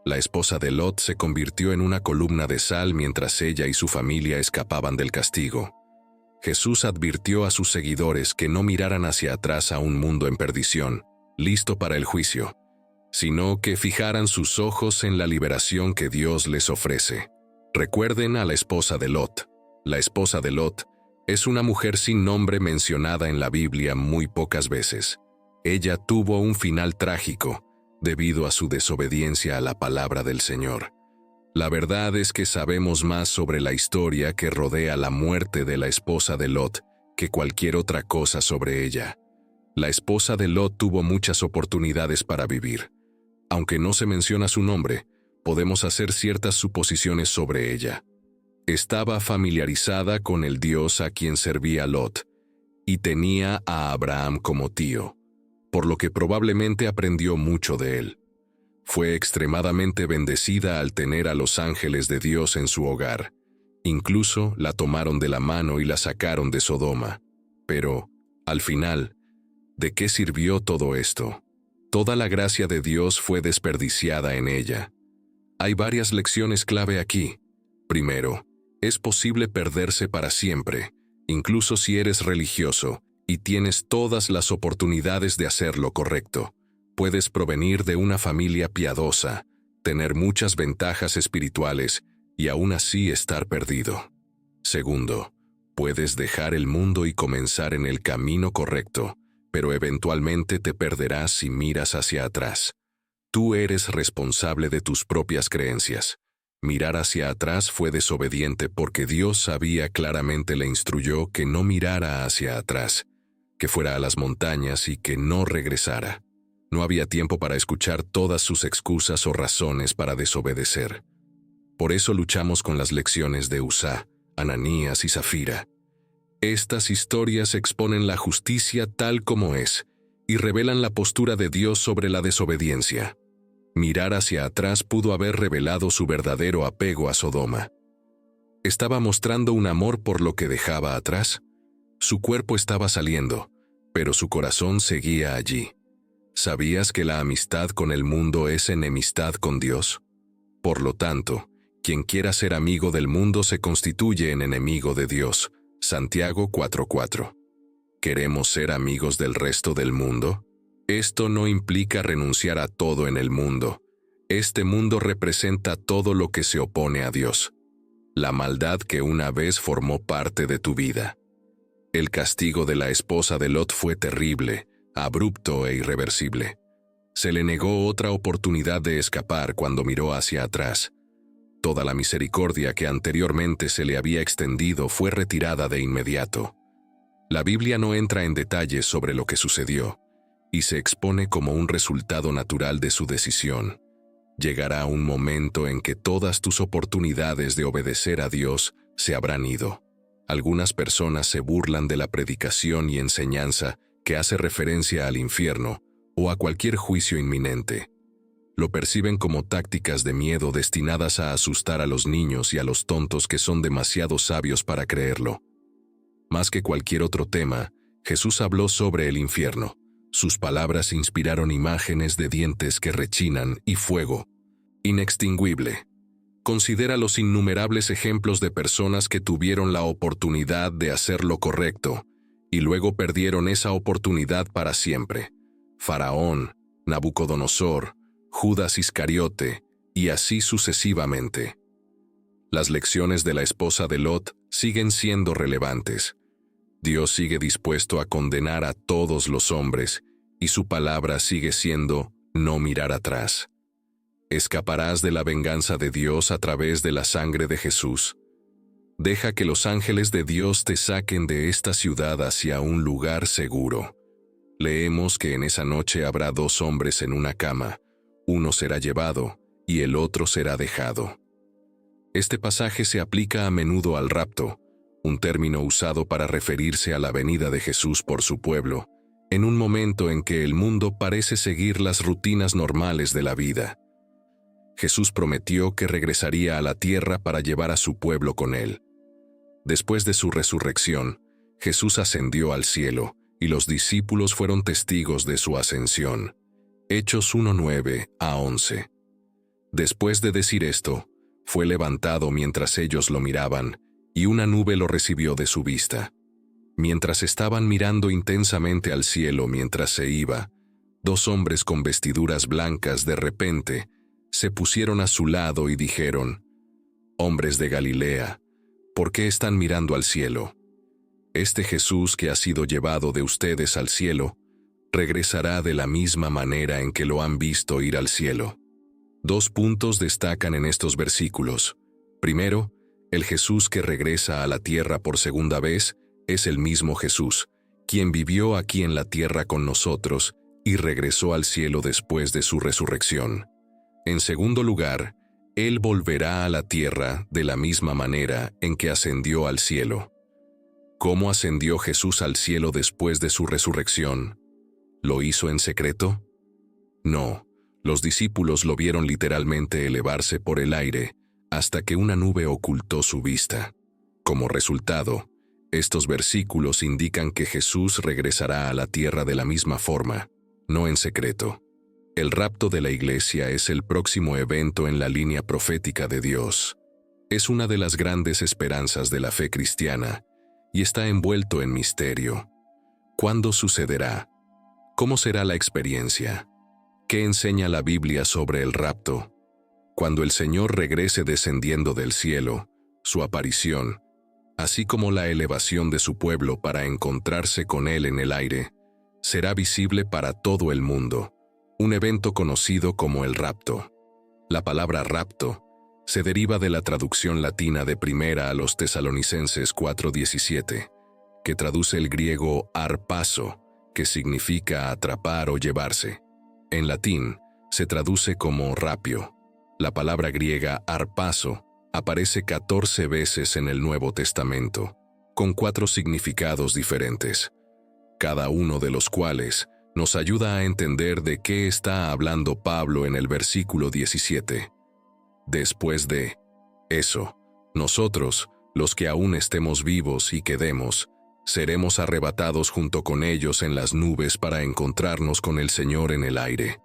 La esposa de Lot se convirtió en una columna de sal mientras ella y su familia escapaban del castigo. Jesús advirtió a sus seguidores que no miraran hacia atrás a un mundo en perdición, listo para el juicio, sino que fijaran sus ojos en la liberación que Dios les ofrece. Recuerden a la esposa de Lot. La esposa de Lot Es una mujer sin nombre mencionada en la Biblia muy pocas veces. Ella tuvo un final trágico debido a su desobediencia a la palabra del Señor. La verdad es que sabemos más sobre la historia que rodea la muerte de la esposa de Lot que cualquier otra cosa sobre ella. La esposa de Lot tuvo muchas oportunidades para vivir. Aunque no se menciona su nombre, podemos hacer ciertas suposiciones sobre ella. Estaba familiarizada con el Dios a quien servía Lot, y tenía a Abraham como tío, por lo que probablemente aprendió mucho de él. Fue extremadamente bendecida al tener a los ángeles de Dios en su hogar. Incluso la tomaron de la mano y la sacaron de Sodoma. Pero, al final, ¿de qué sirvió todo esto? Toda la gracia de Dios fue desperdiciada en ella. Hay varias lecciones clave aquí. Primero, es posible perderse para siempre, incluso si eres religioso y tienes todas las oportunidades de hacer lo correcto. Puedes provenir de una familia piadosa, tener muchas ventajas espirituales y aún así estar perdido. Segundo, puedes dejar el mundo y comenzar en el camino correcto, pero eventualmente te perderás si miras hacia atrás. Tú eres responsable de tus propias creencias. Mirar hacia atrás fue desobediente porque Dios sabía claramente le instruyó que no mirara hacia atrás, que fuera a las montañas y que no regresara. No había tiempo para escuchar todas sus excusas o razones para desobedecer. Por eso luchamos con las lecciones de Uzá, Ananías y Zafira. Estas historias exponen la justicia tal como es y revelan la postura de Dios sobre la desobediencia. Mirar hacia atrás pudo haber revelado su verdadero apego a Sodoma. ¿Estaba mostrando un amor por lo que dejaba atrás? Su cuerpo estaba saliendo, pero su corazón seguía allí. ¿Sabías que la amistad con el mundo es enemistad con Dios? Por lo tanto, quien quiera ser amigo del mundo se constituye en enemigo de Dios. Santiago 4:4. ¿Queremos ser amigos del resto del mundo? Esto no implica renunciar a todo en el mundo. Este mundo representa todo lo que se opone a Dios. La maldad que una vez formó parte de tu vida. El castigo de la esposa de Lot fue terrible, abrupto e irreversible. Se le negó otra oportunidad de escapar cuando miró hacia atrás. Toda la misericordia que anteriormente se le había extendido fue retirada de inmediato. La Biblia no entra en detalles sobre lo que sucedió, y se expone como un resultado natural de su decisión. Llegará un momento en que todas tus oportunidades de obedecer a Dios se habrán ido. Algunas personas se burlan de la predicación y enseñanza que hace referencia al infierno o a cualquier juicio inminente. Lo perciben como tácticas de miedo destinadas a asustar a los niños y a los tontos que son demasiado sabios para creerlo. Más que cualquier otro tema, Jesús habló sobre el infierno. Sus palabras inspiraron imágenes de dientes que rechinan y fuego inextinguible. Considera los innumerables ejemplos de personas que tuvieron la oportunidad de hacer lo correcto y luego perdieron esa oportunidad para siempre. Faraón, Nabucodonosor, Judas Iscariote, y así sucesivamente. Las lecciones de la esposa de Lot siguen siendo relevantes. Dios sigue dispuesto a condenar a todos los hombres, y su palabra sigue siendo no mirar atrás. ¿Escaparás de la venganza de Dios a través de la sangre de Jesús? Deja que los ángeles de Dios te saquen de esta ciudad hacia un lugar seguro. Leemos que en esa noche habrá 2 hombres en una cama. Uno será llevado y el otro será dejado. Este pasaje se aplica a menudo al rapto, un término usado para referirse a la venida de Jesús por su pueblo, en un momento en que el mundo parece seguir las rutinas normales de la vida. Jesús prometió que regresaría a la tierra para llevar a su pueblo con él. Después de su resurrección, Jesús ascendió al cielo y los discípulos fueron testigos de su ascensión. Hechos 1:9-11. Después de decir esto, fue levantado mientras ellos lo miraban, y una nube lo recibió de su vista. Mientras estaban mirando intensamente al cielo mientras se iba, 2 hombres con vestiduras blancas de repente se pusieron a su lado y dijeron: «Hombres de Galilea, ¿por qué están mirando al cielo? Este Jesús que ha sido llevado de ustedes al cielo, regresará de la misma manera en que lo han visto ir al cielo. 2 puntos destacan en estos versículos. Primero, el Jesús que regresa a la tierra por segunda vez es el mismo Jesús, quien vivió aquí en la tierra con nosotros y regresó al cielo después de su resurrección. En segundo lugar, Él volverá a la tierra de la misma manera en que ascendió al cielo. ¿Cómo ascendió Jesús al cielo después de su resurrección? ¿Lo hizo en secreto? No, los discípulos lo vieron literalmente elevarse por el aire hasta que una nube ocultó su vista. Como resultado, estos versículos indican que Jesús regresará a la tierra de la misma forma, no en secreto. El rapto de la iglesia es el próximo evento en la línea profética de Dios. Es una de las grandes esperanzas de la fe cristiana y está envuelto en misterio. ¿Cuándo sucederá? ¿Cómo será la experiencia? ¿Qué enseña la Biblia sobre el rapto? Cuando el Señor regrese descendiendo del cielo, su aparición, así como la elevación de su pueblo para encontrarse con Él en el aire, será visible para todo el mundo, un evento conocido como el rapto. La palabra rapto se deriva de la traducción latina de Primera a los Tesalonicenses 4:17, que traduce el griego arpazo, que significa atrapar o llevarse. En latín, se traduce como rapio. La palabra griega arpazo aparece 14 veces en el Nuevo Testamento, con 4 significados diferentes, cada uno de los cuales nos ayuda a entender de qué está hablando Pablo en el versículo 17. Después de eso, nosotros, los que aún estemos vivos y quedemos, seremos arrebatados junto con ellos en las nubes para encontrarnos con el Señor en el aire,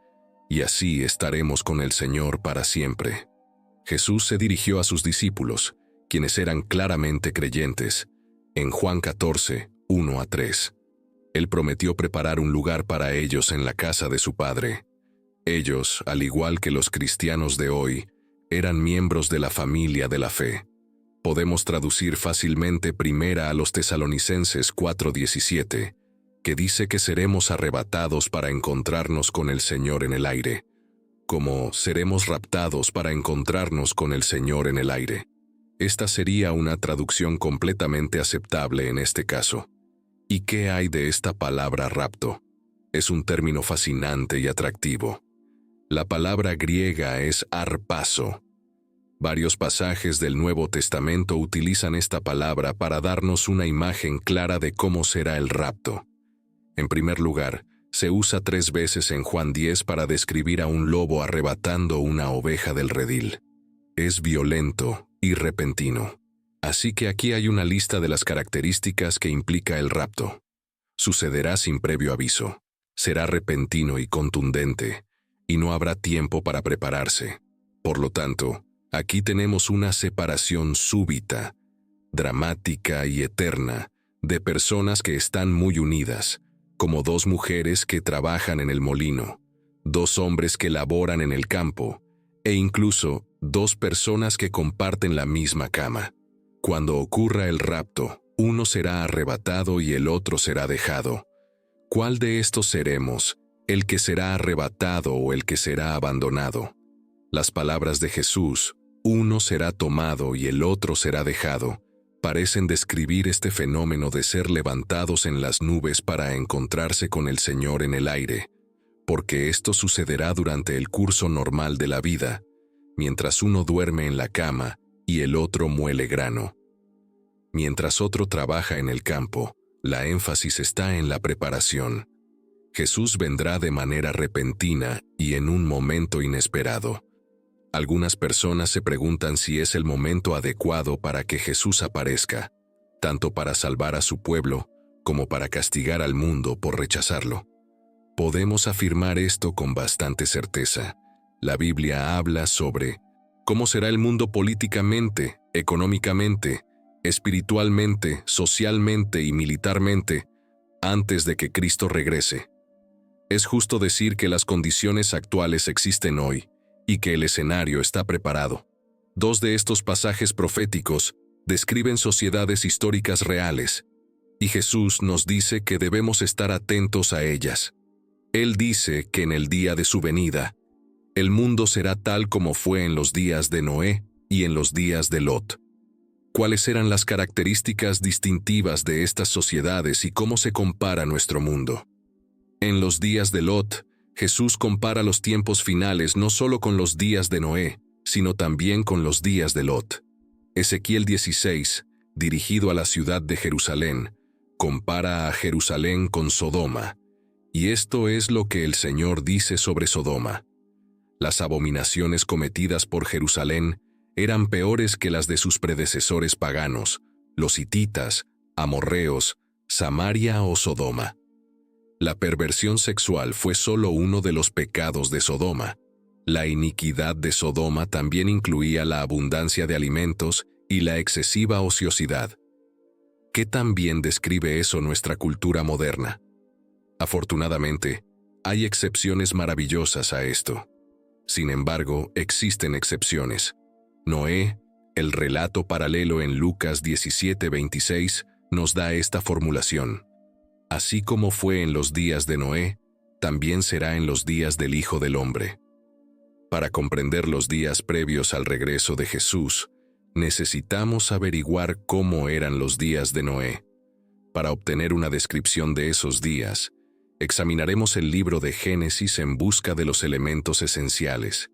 y así estaremos con el Señor para siempre. Jesús se dirigió a sus discípulos, quienes eran claramente creyentes, en Juan 14, 1-3. Él prometió preparar un lugar para ellos en la casa de su Padre. Ellos, al igual que los cristianos de hoy, eran miembros de la familia de la fe. Podemos traducir fácilmente Primera a los Tesalonicenses 4:17, que dice que seremos arrebatados para encontrarnos con el Señor en el aire, como seremos raptados para encontrarnos con el Señor en el aire. Esta sería una traducción completamente aceptable en este caso. ¿Y qué hay de esta palabra rapto? Es un término fascinante y atractivo. La palabra griega es arpazo. Varios pasajes del Nuevo Testamento utilizan esta palabra para darnos una imagen clara de cómo será el rapto. En primer lugar, se usa 3 veces en Juan 10 para describir a un lobo arrebatando una oveja del redil. Es violento y repentino. Así que aquí hay una lista de las características que implica el rapto. Sucederá sin previo aviso. Será repentino y contundente, y no habrá tiempo para prepararse. Por lo tanto, aquí tenemos una separación súbita, dramática y eterna, de personas que están muy unidas, como 2 mujeres que trabajan en el molino, 2 hombres que laboran en el campo, e incluso 2 personas que comparten la misma cama. Cuando ocurra el rapto, uno será arrebatado y el otro será dejado. ¿Cuál de estos seremos, el que será arrebatado o el que será abandonado? Las palabras de Jesús, uno será tomado y el otro será dejado, parecen describir este fenómeno de ser levantados en las nubes para encontrarse con el Señor en el aire, porque esto sucederá durante el curso normal de la vida, mientras uno duerme en la cama y el otro muele grano. Mientras otro trabaja en el campo, la énfasis está en la preparación. Jesús vendrá de manera repentina y en un momento inesperado. Algunas personas se preguntan si es el momento adecuado para que Jesús aparezca, tanto para salvar a su pueblo como para castigar al mundo por rechazarlo. Podemos afirmar esto con bastante certeza. La Biblia habla sobre cómo será el mundo políticamente, económicamente, espiritualmente, socialmente y militarmente antes de que Cristo regrese. Es justo decir que las condiciones actuales existen hoy y que el escenario está preparado. 2 de estos pasajes proféticos describen sociedades históricas reales y Jesús nos dice que debemos estar atentos a ellas. Él dice que en el día de su venida, el mundo será tal como fue en los días de Noé y en los días de Lot. ¿Cuáles eran las características distintivas de estas sociedades y cómo se compara nuestro mundo? En los días de Lot, Jesús compara los tiempos finales no solo con los días de Noé, sino también con los días de Lot. Ezequiel 16, dirigido a la ciudad de Jerusalén, compara a Jerusalén con Sodoma, y esto es lo que el Señor dice sobre Sodoma. Las abominaciones cometidas por Jerusalén eran peores que las de sus predecesores paganos, los hititas, amorreos, Samaria o Sodoma. La perversión sexual fue solo uno de los pecados de Sodoma. La iniquidad de Sodoma también incluía la abundancia de alimentos y la excesiva ociosidad. ¿Qué tan bien describe eso nuestra cultura moderna? Afortunadamente, hay excepciones maravillosas a esto. Sin embargo, existen excepciones. Noé, el relato paralelo en Lucas 17:26, nos da esta formulación. Así como fue en los días de Noé, también será en los días del Hijo del Hombre. Para comprender los días previos al regreso de Jesús, necesitamos averiguar cómo eran los días de Noé. Para obtener una descripción de esos días, examinaremos el libro de Génesis en busca de los elementos esenciales.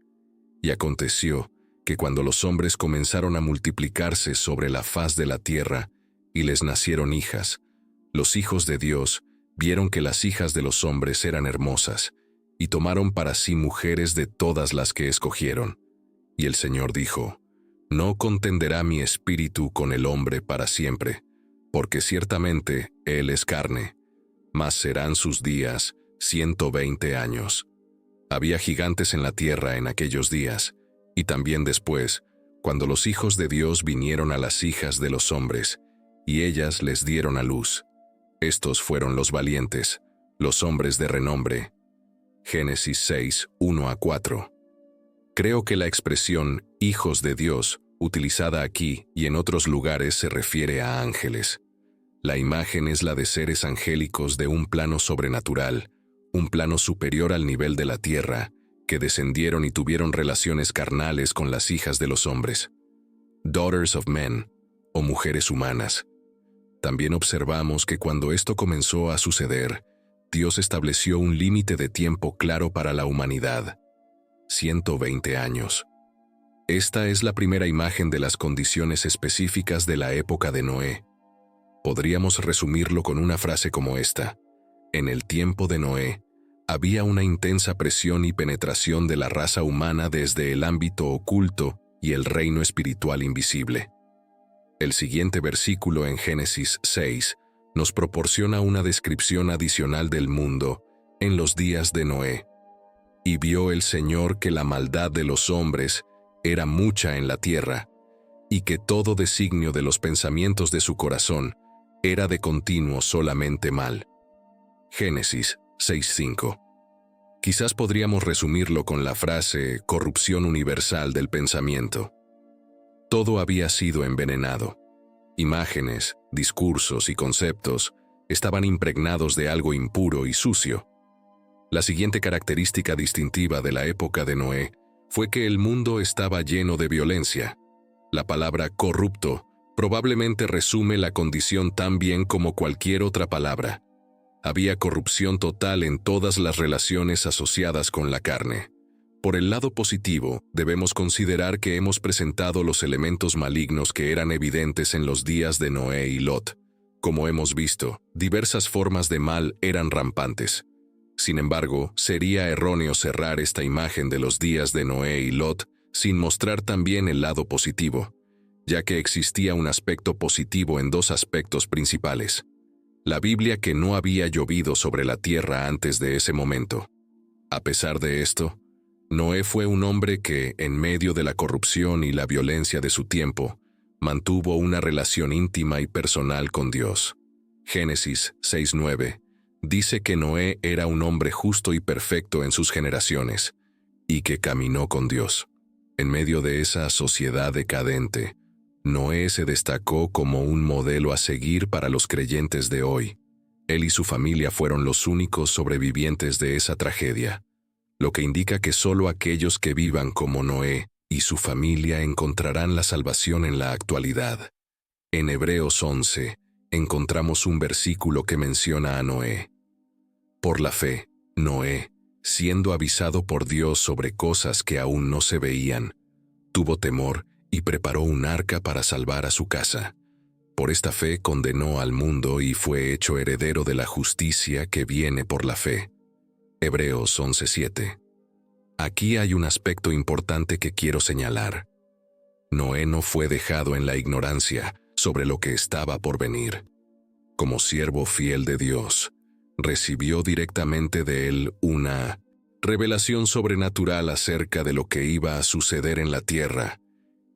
Y aconteció que cuando los hombres comenzaron a multiplicarse sobre la faz de la tierra y les nacieron hijas, los hijos de Dios vieron que las hijas de los hombres eran hermosas, y tomaron para sí mujeres de todas las que escogieron. Y el Señor dijo: No contenderá mi espíritu con el hombre para siempre, porque ciertamente él es carne, mas serán sus días 120 años. Había gigantes en la tierra en aquellos días, y también después, cuando los hijos de Dios vinieron a las hijas de los hombres, y ellas les dieron a luz. Estos fueron los valientes, los hombres de renombre. Génesis 6, 1-4. Creo que la expresión «hijos de Dios», utilizada aquí y en otros lugares, se refiere a ángeles. La imagen es la de seres angélicos de un plano sobrenatural, un plano superior al nivel de la tierra, que descendieron y tuvieron relaciones carnales con las hijas de los hombres. Daughters of men, o mujeres humanas. También observamos que cuando esto comenzó a suceder, Dios estableció un límite de tiempo claro para la humanidad: 120 años. Esta es la primera imagen de las condiciones específicas de la época de Noé. Podríamos resumirlo con una frase como esta: en el tiempo de Noé, había una intensa presión y penetración de la raza humana desde el ámbito oculto y el reino espiritual invisible. El siguiente versículo en Génesis 6 nos proporciona una descripción adicional del mundo en los días de Noé. Y vio el Señor que la maldad de los hombres era mucha en la tierra, y que todo designio de los pensamientos de su corazón era de continuo solamente mal. Génesis 6:5. Quizás podríamos resumirlo con la frase corrupción universal del pensamiento. Todo había sido envenenado. Imágenes, discursos y conceptos estaban impregnados de algo impuro y sucio. La siguiente característica distintiva de la época de Noé fue que el mundo estaba lleno de violencia. La palabra corrupto probablemente resume la condición tan bien como cualquier otra palabra. Había corrupción total en todas las relaciones asociadas con la carne. Por el lado positivo, debemos considerar que hemos presentado los elementos malignos que eran evidentes en los días de Noé y Lot. Como hemos visto, diversas formas de mal eran rampantes. Sin embargo, sería erróneo cerrar esta imagen de los días de Noé y Lot sin mostrar también el lado positivo, ya que existía un aspecto positivo en dos aspectos principales. La Biblia que no había llovido sobre la tierra antes de ese momento. A pesar de esto, Noé fue un hombre que, en medio de la corrupción y la violencia de su tiempo, mantuvo una relación íntima y personal con Dios. Génesis 6:9 dice que Noé era un hombre justo y perfecto en sus generaciones, y que caminó con Dios. En medio de esa sociedad decadente, Noé se destacó como un modelo a seguir para los creyentes de hoy. Él y su familia fueron los únicos sobrevivientes de esa tragedia, lo que indica que solo aquellos que vivan como Noé y su familia encontrarán la salvación en la actualidad. En Hebreos 11, encontramos un versículo que menciona a Noé. Por la fe, Noé, siendo avisado por Dios sobre cosas que aún no se veían, tuvo temor y preparó un arca para salvar a su casa. Por esta fe condenó al mundo y fue hecho heredero de la justicia que viene por la fe. Hebreos 11:7. Aquí hay un aspecto importante que quiero señalar. Noé no fue dejado en la ignorancia sobre lo que estaba por venir. Como siervo fiel de Dios, recibió directamente de él una revelación sobrenatural acerca de lo que iba a suceder en la tierra,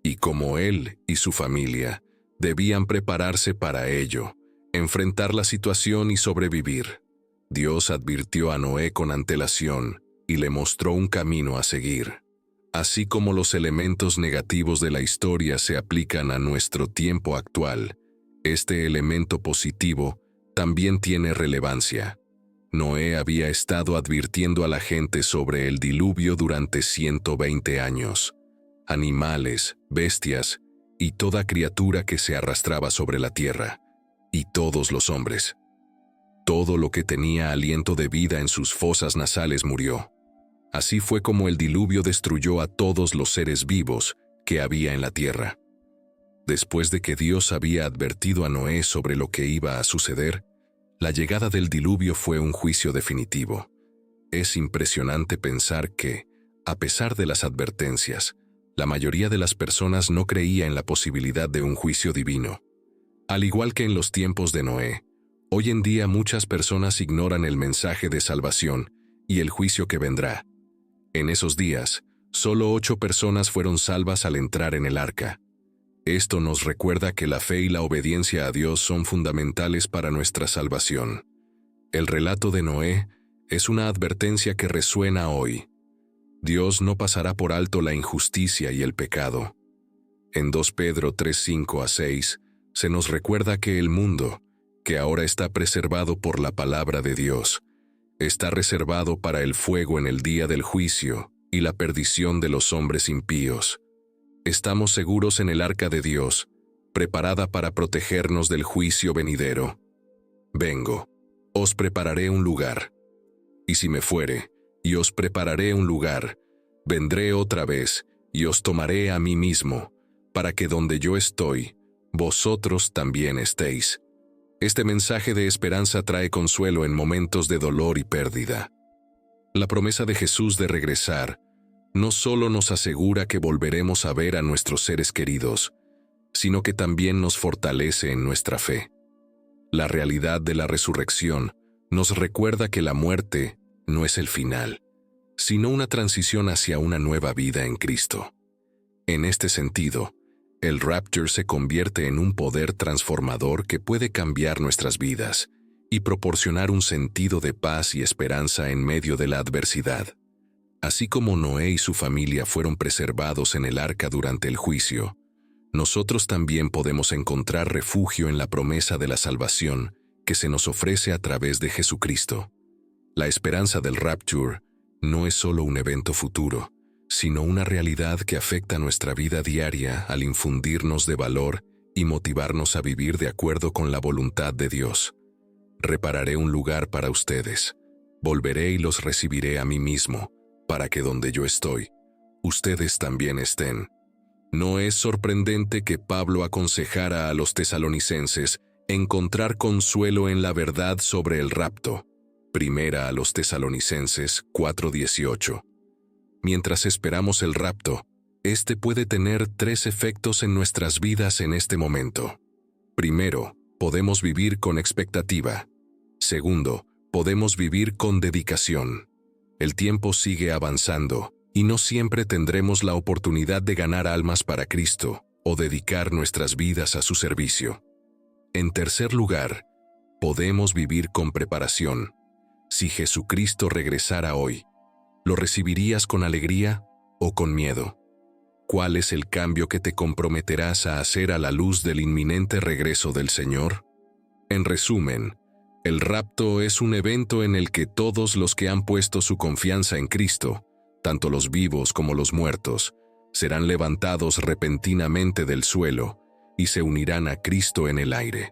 y como él y su familia debían prepararse para ello, enfrentar la situación y sobrevivir. Dios advirtió a Noé con antelación y le mostró un camino a seguir. Así como los elementos negativos de la historia se aplican a nuestro tiempo actual, este elemento positivo también tiene relevancia. Noé había estado advirtiendo a la gente sobre el diluvio durante 120 años. Animales, bestias y toda criatura que se arrastraba sobre la tierra, y todos los hombres. Todo lo que tenía aliento de vida en sus fosas nasales murió. Así fue como el diluvio destruyó a todos los seres vivos que había en la tierra. Después de que Dios había advertido a Noé sobre lo que iba a suceder, la llegada del diluvio fue un juicio definitivo. Es impresionante pensar que, a pesar de las advertencias, la mayoría de las personas no creía en la posibilidad de un juicio divino. Al igual que en los tiempos de Noé, hoy en día muchas personas ignoran el mensaje de salvación y el juicio que vendrá. En esos días, solo 8 personas fueron salvas al entrar en el arca. Esto nos recuerda que la fe y la obediencia a Dios son fundamentales para nuestra salvación. El relato de Noé es una advertencia que resuena hoy. Dios no pasará por alto la injusticia y el pecado. En 2 Pedro 3:5-6 se nos recuerda que el mundo, que ahora está preservado por la palabra de Dios, está reservado para el fuego en el día del juicio y la perdición de los hombres impíos. Estamos seguros en el arca de Dios, preparada para protegernos del juicio venidero. Vengo, os prepararé un lugar. Y si me fuere, y os prepararé un lugar, vendré otra vez, y os tomaré a mí mismo, para que donde yo estoy, vosotros también estéis. Este mensaje de esperanza trae consuelo en momentos de dolor y pérdida. La promesa de Jesús de regresar no solo nos asegura que volveremos a ver a nuestros seres queridos, sino que también nos fortalece en nuestra fe. La realidad de la resurrección nos recuerda que la muerte no es el final, sino una transición hacia una nueva vida en Cristo. En este sentido, el rapture se convierte en un poder transformador que puede cambiar nuestras vidas y proporcionar un sentido de paz y esperanza en medio de la adversidad. Así como Noé y su familia fueron preservados en el arca durante el juicio, nosotros también podemos encontrar refugio en la promesa de la salvación que se nos ofrece a través de Jesucristo. La esperanza del rapture no es solo un evento futuro, sino una realidad que afecta nuestra vida diaria al infundirnos de valor y motivarnos a vivir de acuerdo con la voluntad de Dios. Repararé un lugar para ustedes, volveré y los recibiré a mí mismo, para que donde yo estoy, ustedes también estén. No es sorprendente que Pablo aconsejara a los tesalonicenses encontrar consuelo en la verdad sobre el rapto. Primera a los Tesalonicenses 4:18. Mientras esperamos el rapto, este puede tener 3 efectos en nuestras vidas en este momento. Primero, podemos vivir con expectativa. Segundo, podemos vivir con dedicación. El tiempo sigue avanzando, y no siempre tendremos la oportunidad de ganar almas para Cristo o dedicar nuestras vidas a su servicio. En tercer lugar, podemos vivir con preparación. Si Jesucristo regresara hoy, ¿lo recibirías con alegría o con miedo? ¿Cuál es el cambio que te comprometerás a hacer a la luz del inminente regreso del Señor? En resumen, el rapto es un evento en el que todos los que han puesto su confianza en Cristo, tanto los vivos como los muertos, serán levantados repentinamente del suelo y se unirán a Cristo en el aire.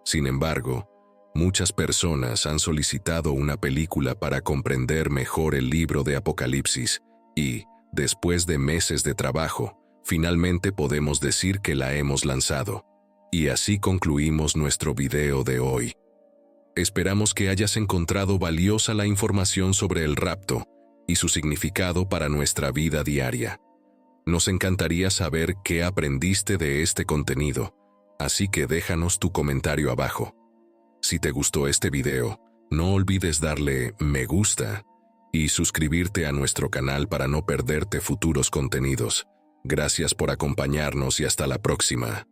Sin embargo, muchas personas han solicitado una película para comprender mejor el libro de Apocalipsis y, después de meses de trabajo, finalmente podemos decir que la hemos lanzado. Y así concluimos nuestro video de hoy. Esperamos que hayas encontrado valiosa la información sobre el rapto y su significado para nuestra vida diaria. Nos encantaría saber qué aprendiste de este contenido, así que déjanos tu comentario abajo. Si te gustó este video, no olvides darle me gusta y suscribirte a nuestro canal para no perderte futuros contenidos. Gracias por acompañarnos y hasta la próxima.